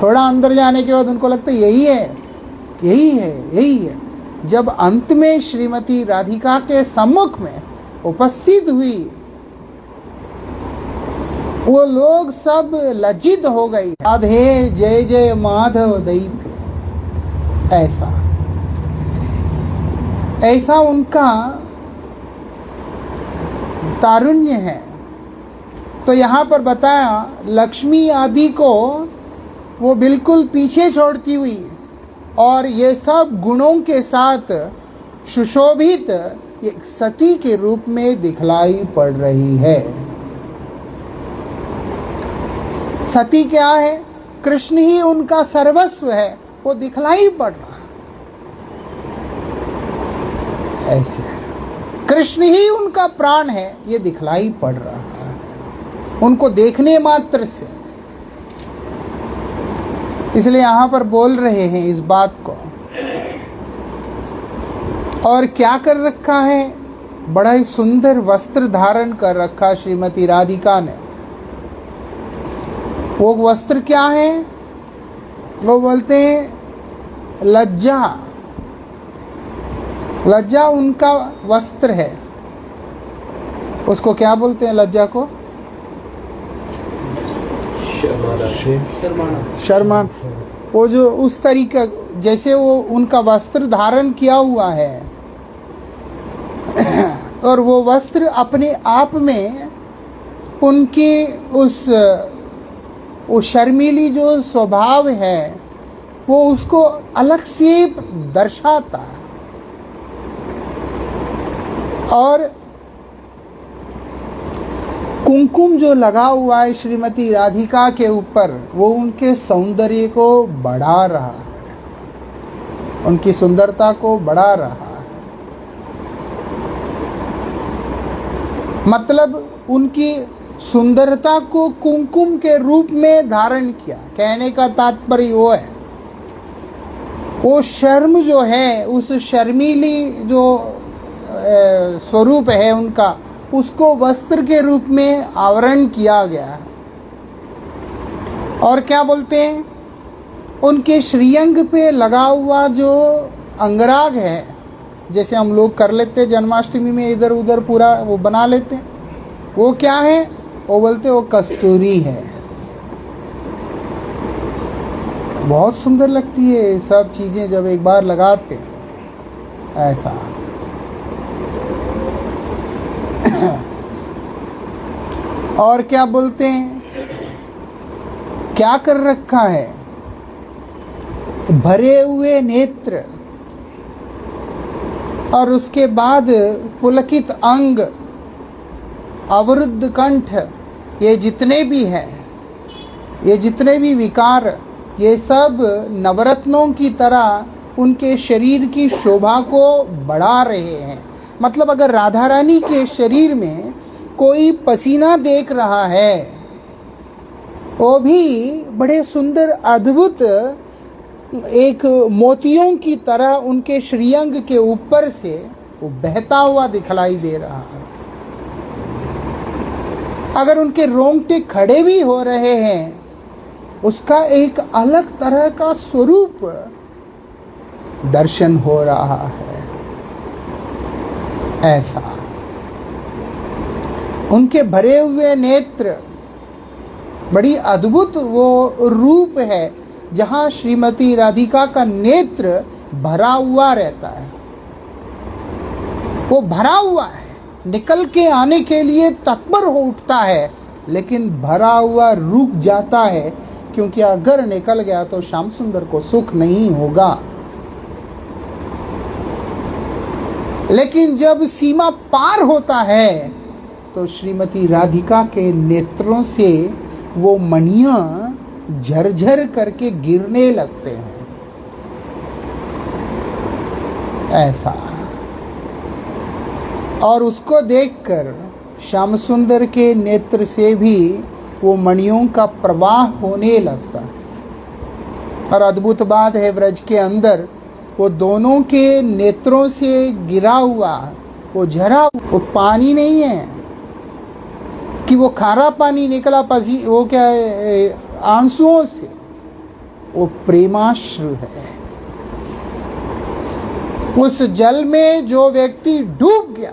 [SPEAKER 1] थोड़ा अंदर जाने के बाद उनको लगता है यही है, यही है, यही है। जब अंत में श्रीमती राधिका के सम्मुख में उपस्थित हुई, वो लोग सब लज्जित हो गई। राधे जय जय माधव दैत्य, ऐसा उनका तारुण्य है। तो यहाँ पर बताया लक्ष्मी आदि को वो बिल्कुल पीछे छोड़ती हुई और ये सब गुणों के साथ सुशोभित एक सती के रूप में दिखलाई पड़ रही है। सती क्या है? कृष्ण ही उनका सर्वस्व है, वो दिखलाई पड़ रहा है। ऐसे कृष्ण ही उनका प्राण है, ये दिखलाई पड़ रहा है उनको देखने मात्र से। इसलिए यहाँ पर बोल रहे हैं इस बात को। और क्या कर रखा है? बड़ा ही सुंदर वस्त्र धारण कर रखा श्रीमती राधिका ने। वो वस्त्र क्या है? वो बोलते हैं लज्जा। लज्जा उनका वस्त्र है। उसको क्या बोलते हैं लज्जा को? शर्मान। वो जो उस तरीका जैसे वो उनका वस्त्र धारण किया हुआ है और वो वस्त्र अपने आप में उनकी वो शर्मीली जो स्वभाव है वो उसको अलग से दर्शाता है। और कुमकुम जो लगा हुआ है श्रीमती राधिका के ऊपर वो उनके सौंदर्य को बढ़ा रहा है, उनकी सुंदरता को बढ़ा रहा है। मतलब उनकी सुंदरता को कुमकुम के रूप में धारण किया। कहने का तात्पर्य वो है, वो शर्म जो है, उस शर्मीली जो स्वरूप है उनका, उसको वस्त्र के रूप में आवरण किया गया है। और क्या बोलते हैं, उनके श्रीअंग पे लगा हुआ जो अंगराग है, जैसे हम लोग कर लेते हैं जन्माष्टमी में, इधर उधर पूरा वो बना लेते हैं, वो क्या है, वो बोलते हैं वो कस्तूरी है। बहुत सुंदर लगती है सब चीजें जब एक बार लगाते ऐसा। और क्या बोलते हैं, क्या कर रखा है, भरे हुए नेत्र और उसके बाद पुलकित अंग, अवरुद्ध कंठ, ये जितने भी हैं, ये जितने भी विकार, ये सब नवरत्नों की तरह उनके शरीर की शोभा को बढ़ा रहे हैं। मतलब अगर राधा रानी के शरीर में कोई पसीना देख रहा है, वो भी बड़े सुंदर अद्भुत एक मोतियों की तरह उनके श्रीअंग के ऊपर से वो बहता हुआ दिखलाई दे रहा है। अगर उनके रोंगटे खड़े भी हो रहे हैं, उसका एक अलग तरह का स्वरूप दर्शन हो रहा है। ऐसा उनके भरे हुए नेत्र, बड़ी अद्भुत वो रूप है जहां श्रीमती राधिका का नेत्र भरा हुआ रहता है। वो भरा हुआ है, निकल के आने के लिए तत्पर हो उठता है, लेकिन भरा हुआ रुक जाता है, क्योंकि अगर निकल गया तो श्याम सुंदर को सुख नहीं होगा। लेकिन जब सीमा पार होता है तो श्रीमती राधिका के नेत्रों से वो मणियां झरझर करके गिरने लगते हैं। ऐसा, और उसको देखकर श्याम सुंदर के नेत्र से भी वो मणियों का प्रवाह होने लगता है। और अद्भुत बात है, व्रज के अंदर वो दोनों के नेत्रों से गिरा हुआ वो झरा, वो पानी नहीं है कि वो खारा पानी निकला वो क्या है, आंसुओं से, वो प्रेमाश्रु है। उस जल में जो व्यक्ति डूब गया,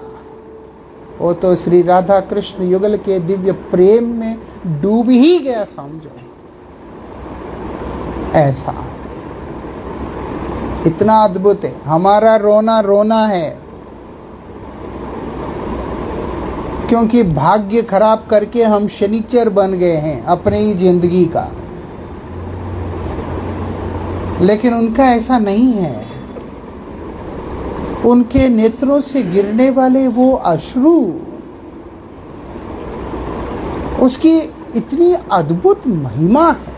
[SPEAKER 1] वो तो श्री राधा कृष्ण युगल के दिव्य प्रेम में डूब ही गया समझो। ऐसा इतना अद्भुत है। हमारा रोना रोना है, क्योंकि भाग्य खराब करके हम शनिचर बन गए हैं अपनी ही जिंदगी का। लेकिन उनका ऐसा नहीं है। उनके नेत्रों से गिरने वाले वो अश्रु, उसकी इतनी अद्भुत महिमा है।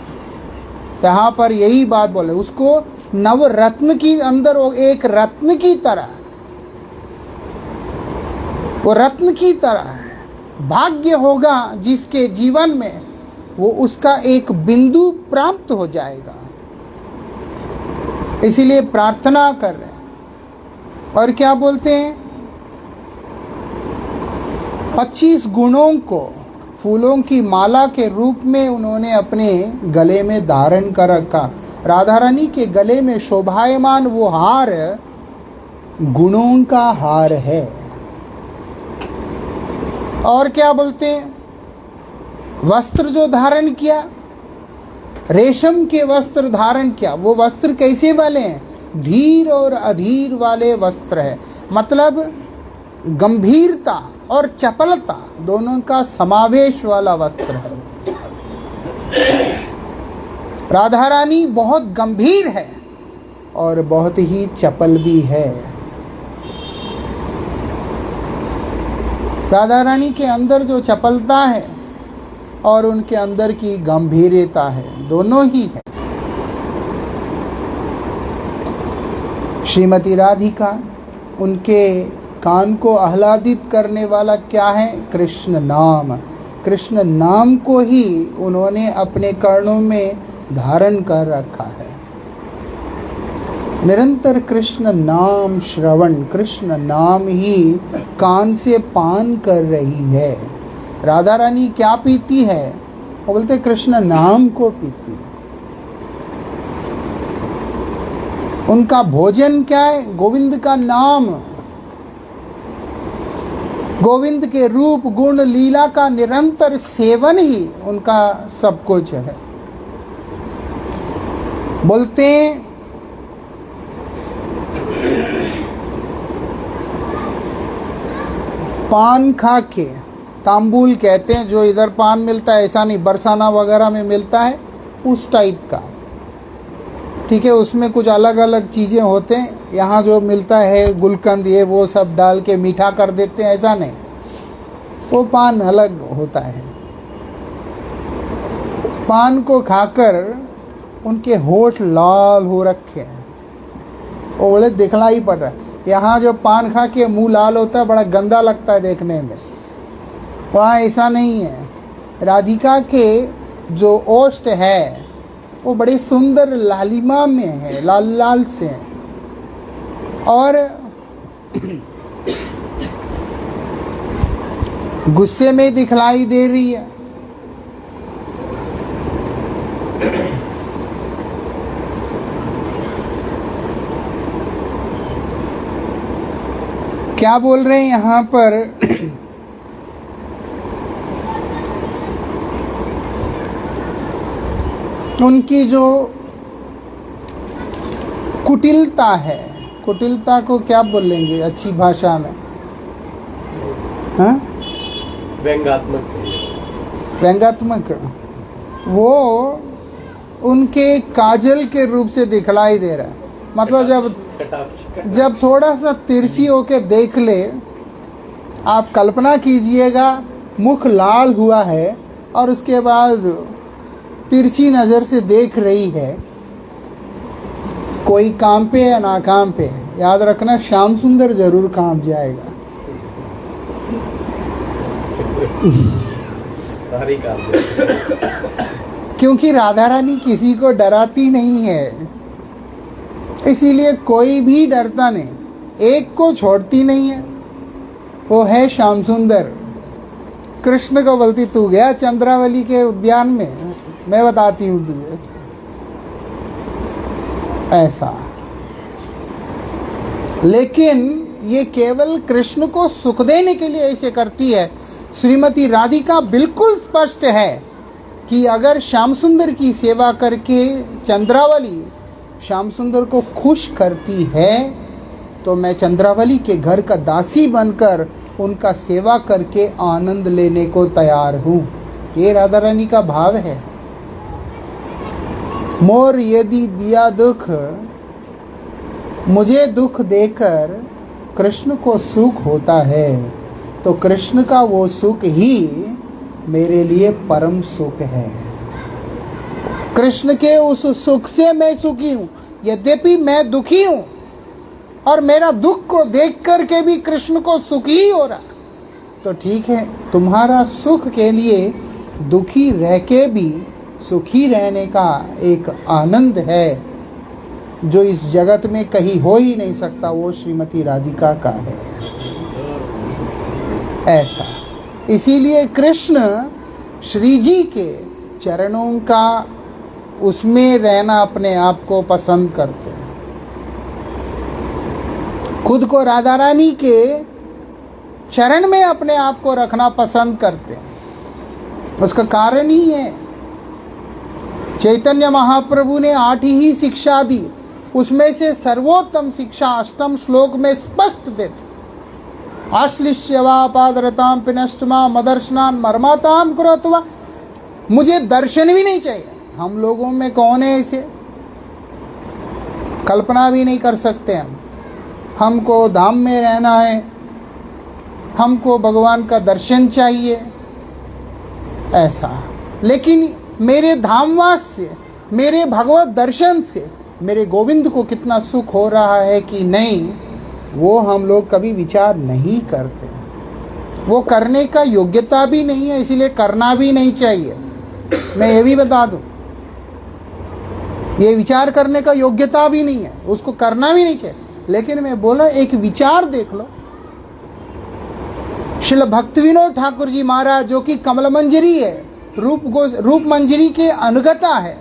[SPEAKER 1] यहाँ पर यही बात बोले, उसको नवरत्न की अंदर वो एक रत्न की तरह, वो रत्न की तरह है। भाग्य होगा जिसके जीवन में वो उसका एक बिंदु प्राप्त हो जाएगा। इसीलिए प्रार्थना कर रहे हैं। और क्या बोलते हैं, 25 गुणों को फूलों की माला के रूप में उन्होंने अपने गले में धारण कर रखा। राधा रानी के गले में शोभायमान वो हार गुणों का हार है। और क्या बोलते हैं, वस्त्र जो धारण किया, रेशम के वस्त्र धारण किया। वो वस्त्र कैसे वाले हैं, धीर और अधीर वाले वस्त्र है। मतलब गंभीरता और चपलता दोनों का समावेश वाला वस्त्र है। राधा रानी बहुत गंभीर है और बहुत ही चपल भी है। राधा रानी के अंदर जो चपलता है और उनके अंदर की गंभीरता है, दोनों ही है। श्रीमती राधिका, उनके कान को आह्लादित करने वाला क्या है? कृष्ण नाम। कृष्ण नाम को ही उन्होंने अपने कर्णों में धारण कर रखा है। निरंतर कृष्ण नाम श्रवण, कृष्ण नाम ही कान से पान कर रही है। राधा रानी क्या पीती है? वो बोलते कृष्ण नाम को पीती है। उनका भोजन क्या है? गोविंद का नाम। गोविंद के रूप गुण लीला का निरंतर सेवन ही उनका सब कुछ है। बोलते पान खा के, तांबूल कहते हैं जो इधर पान मिलता है, ऐसा नहीं बरसाना वगैरह में मिलता है, उस टाइप का, ठीक है। उसमें कुछ अलग अलग चीज़ें होते हैं। यहाँ जो मिलता है गुलकंद ये वो सब डाल के मीठा कर देते हैं, ऐसा नहीं, वो पान अलग होता है। पान को खाकर उनके होठ लाल हो रखे हैं, वो बोले दिखलाई पड़ रहा है। यहाँ जो पान खा के मुंह लाल होता है, बड़ा गंदा लगता है देखने में, वहाँ ऐसा नहीं है। राधिका के जो ओष्ठ है वो बड़े सुंदर लालिमा में है, लाल लाल से हैं। और गुस्से में दिखलाई दे रही है। क्या बोल रहे हैं यहाँ पर? उनकी जो कुटिलता है, कुटिलता को क्या बोलेंगे अच्छी भाषा में? हाँ, व्यंग्यात्मक। व्यंग्यात्मक, वो उनके काजल के रूप से दिखलाई दे रहा है। मतलब जब थोड़ा सा तिरछी होके देख ले, आप कल्पना कीजिएगा मुख लाल हुआ है और उसके बाद तिरछी नज़र से देख रही है, कोई काम पे या ना काम पे, याद रखना श्याम सुंदर जरूर काम जाएगा। सारी काम क्योंकि राधा रानी किसी को डराती नहीं है, इसीलिए कोई भी डरता नहीं, एक को छोड़ती नहीं है, वो है श्याम सुंदर। कृष्ण को बोलती तू गया चंद्रावली के उद्यान में, मैं बताती हूँ तुझे, ऐसा। लेकिन ये केवल कृष्ण को सुख देने के लिए ऐसे करती है। श्रीमती राधिका बिल्कुल स्पष्ट है कि अगर श्याम सुंदर की सेवा करके चंद्रावली श्याम सुंदर को खुश करती है, तो मैं चंद्रावली के घर का दासी बनकर उनका सेवा करके आनंद लेने को तैयार हूँ। ये राधा रानी का भाव है। मोर यदि दिया दुख, मुझे दुख देकर कृष्ण को सुख होता है, तो कृष्ण का वो सुख ही मेरे लिए परम सुख है। कृष्ण के उस सुख से मैं सुखी हूँ। यद्यपि मैं दुखी हूँ और मेरा दुख को देख कर के भी कृष्ण को सुखी हो रहा, तो ठीक है, तुम्हारा सुख के लिए दुखी रह के भी सुखी रहने का एक आनंद है जो इस जगत में कहीं हो ही नहीं सकता, वो श्रीमती राधिका का है। ऐसा इसीलिए कृष्ण श्री जी के चरणों का उसमें रहना अपने आप को पसंद करते हैं। खुद को राधा रानी के चरण में अपने आप को रखना पसंद करते हैं। उसका कारण ही है, चैतन्य महाप्रभु ने 8 ही शिक्षा दी, उसमें से सर्वोत्तम शिक्षा 8वें श्लोक में स्पष्ट देते, आश्लिष्य वा पादरतां पिनष्टमा मदर्शनान् मर्मातां कुरुत्वा। मुझे दर्शन भी नहीं चाहिए। हम लोगों में कौन है ऐसे? कल्पना भी नहीं कर सकते हम। हमको धाम में रहना है, हमको भगवान का दर्शन चाहिए ऐसा। लेकिन मेरे धामवास से, मेरे भगवत दर्शन से मेरे गोविंद को कितना सुख हो रहा है कि नहीं, वो हम लोग कभी विचार नहीं करते। वो करने का योग्यता भी नहीं है, इसीलिए करना भी नहीं चाहिए। मैं ये भी बता दूं, ये विचार करने का योग्यता भी नहीं है, उसको करना भी नहीं चाहिए। लेकिन मैं बोला एक विचार देख लो। श्रील भक्ति विनोद ठाकुर जी महाराज, जो कि कमल मंजरी है, रूप मंजरी के अनुगता है,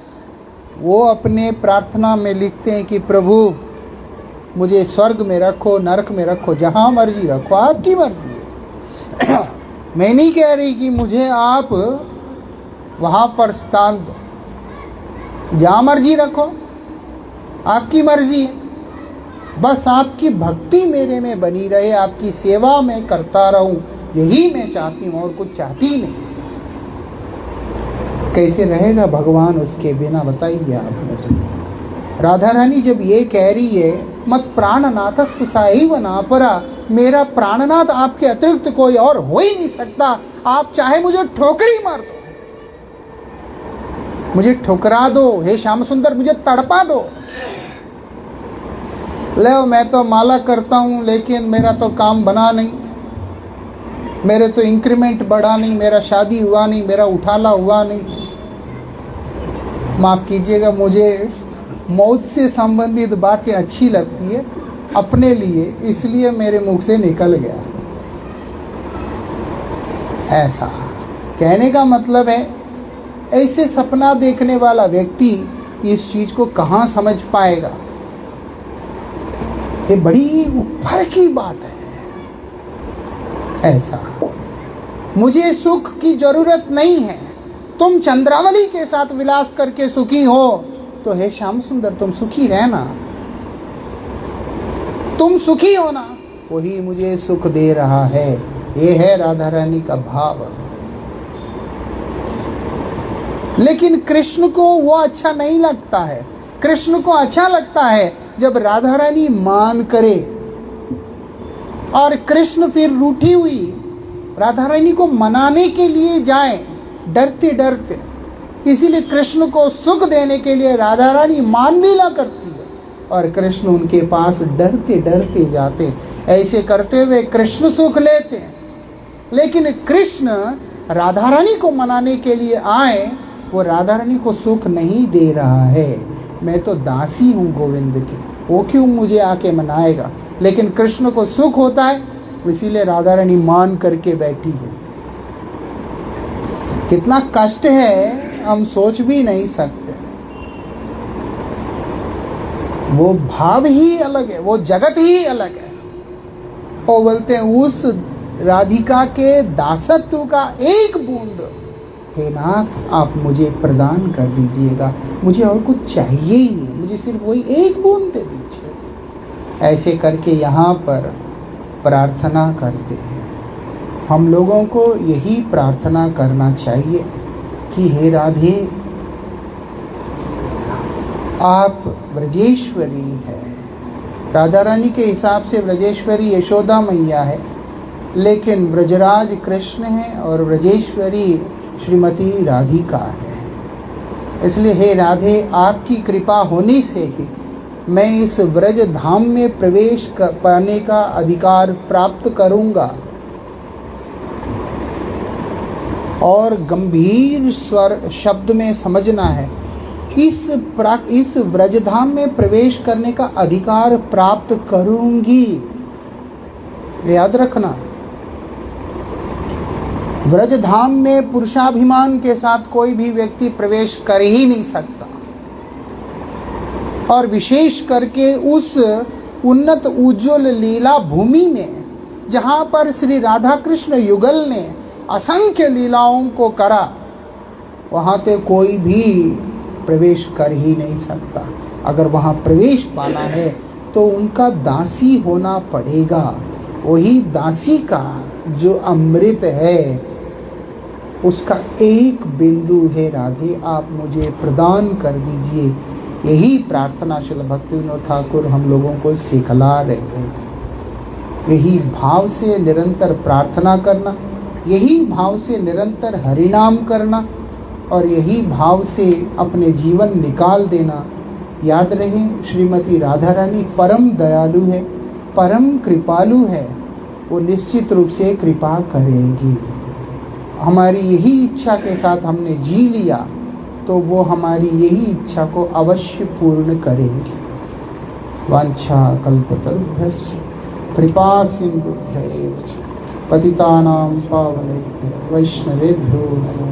[SPEAKER 1] वो अपने प्रार्थना में लिखते हैं कि प्रभु मुझे स्वर्ग में रखो, नरक में रखो, जहां मर्जी रखो, आपकी मर्जी है। मैं नहीं कह रही कि मुझे आप वहां पर स्थान दो, जहां मर्जी रखो, आपकी मर्जी है। बस आपकी भक्ति मेरे में बनी रहे, आपकी सेवा में करता रहूं, यही मैं चाहती हूं, और कुछ चाहती नहीं। कैसे रहेगा भगवान उसके बिना, बताइए आप मुझे। राधा रानी जब ये कह रही है मत प्राणनाथस्तु साइव नापरा, मेरा प्राणनाथ आपके अतिरिक्त कोई और हो ही नहीं सकता। आप चाहे मुझे ठोकरी मार दो, मुझे ठुकरा दो, हे श्याम सुंदर मुझे तड़पा दो, ले मैं तो माला करता हूं, लेकिन मेरा तो काम बना नहीं, मेरे तो इंक्रीमेंट बढ़ा नहीं, मेरा शादी हुआ नहीं, मेरा उठाला हुआ नहीं। माफ़ कीजिएगा, मुझे मौत से संबंधित बातें अच्छी लगती है अपने लिए, इसलिए मेरे मुख से निकल गया। ऐसा कहने का मतलब है, ऐसे सपना देखने वाला व्यक्ति इस चीज को कहाँ समझ पाएगा। ये बड़ी ऊपर की बात है। ऐसा मुझे सुख की जरूरत नहीं है, तुम चंद्रावली के साथ विलास करके सुखी हो तो हे श्याम सुंदर तुम सुखी रहना, तुम सुखी होना, वही मुझे सुख दे रहा है। ये है राधा रानी का भाव। लेकिन कृष्ण को वो अच्छा नहीं लगता है। कृष्ण को अच्छा लगता है जब राधा रानी मान करे, और कृष्ण फिर रूठी हुई राधा रानी को मनाने के लिए जाए डरते डरते। इसीलिए कृष्ण को सुख देने के लिए राधा रानी मान लीला करती है और कृष्ण उनके पास डरते डरते जाते। ऐसे करते हुए कृष्ण सुख लेते हैं। लेकिन कृष्ण राधा रानी को मनाने के लिए आए, वो राधा रानी को सुख नहीं दे रहा है। मैं तो दासी हूँ गोविंद की, वो क्यों मुझे आके मनाएगा। लेकिन कृष्ण को सुख होता है, इसीलिए राधा रानी मान करके बैठी है। कितना कष्ट है हम सोच भी नहीं सकते। वो भाव ही अलग है, वो जगत ही अलग है। वो बोलते हैं उस राधिका के दासत्व का एक बूंद हे नाथ आप मुझे प्रदान कर दीजिएगा, मुझे और कुछ चाहिए ही नहीं, मुझे सिर्फ वही एक बूंद दे दीजिए। ऐसे करके यहाँ पर प्रार्थना करते हैं। हम लोगों को यही प्रार्थना करना चाहिए कि हे राधे आप ब्रजेश्वरी है। राधा रानी के हिसाब से ब्रजेश्वरी यशोदा मैया है, लेकिन ब्रजराज कृष्ण है और ब्रजेश्वरी श्रीमती राधिका है। इसलिए हे राधे आपकी कृपा होने से ही मैं इस व्रज धाम में प्रवेश पाने का अधिकार प्राप्त करूंगा। और गंभीर स्वर शब्द में समझना है, इस व्रजधाम में प्रवेश करने का अधिकार प्राप्त करूंगी। याद रखना, व्रजधाम में पुरुषाभिमान के साथ कोई भी व्यक्ति प्रवेश कर ही नहीं सकता। और विशेष करके उस उन्नत उज्ज्वल लीला भूमि में जहाँ पर श्री राधा कृष्ण युगल ने असंख्य लीलाओं को करा, वहाँ पे कोई भी प्रवेश कर ही नहीं सकता। अगर वहाँ प्रवेश पाना है तो उनका दासी होना पड़ेगा। वही दासी का जो अमृत है, उसका एक बिंदु है राधे आप मुझे प्रदान कर दीजिए। यही प्रार्थना श्रील भक्तिविनोद ठाकुर हम लोगों को सिखला रहे हैं। यही भाव से निरंतर प्रार्थना करना, यही भाव से निरंतर हरिनाम करना, और यही भाव से अपने जीवन निकाल देना। याद रहे, श्रीमती राधा रानी परम दयालु है, परम कृपालु है, वो निश्चित रूप से कृपा करेंगी। हमारी यही इच्छा के साथ हमने जी लिया तो वो हमारी यही इच्छा को अवश्य पूर्ण करेंगी। वांछा कल्पतरुभ्यश्च कृपा सिंधुभ्यैव च पतितानां पावनेभ्यो वैष्णवेभ्यो नमो।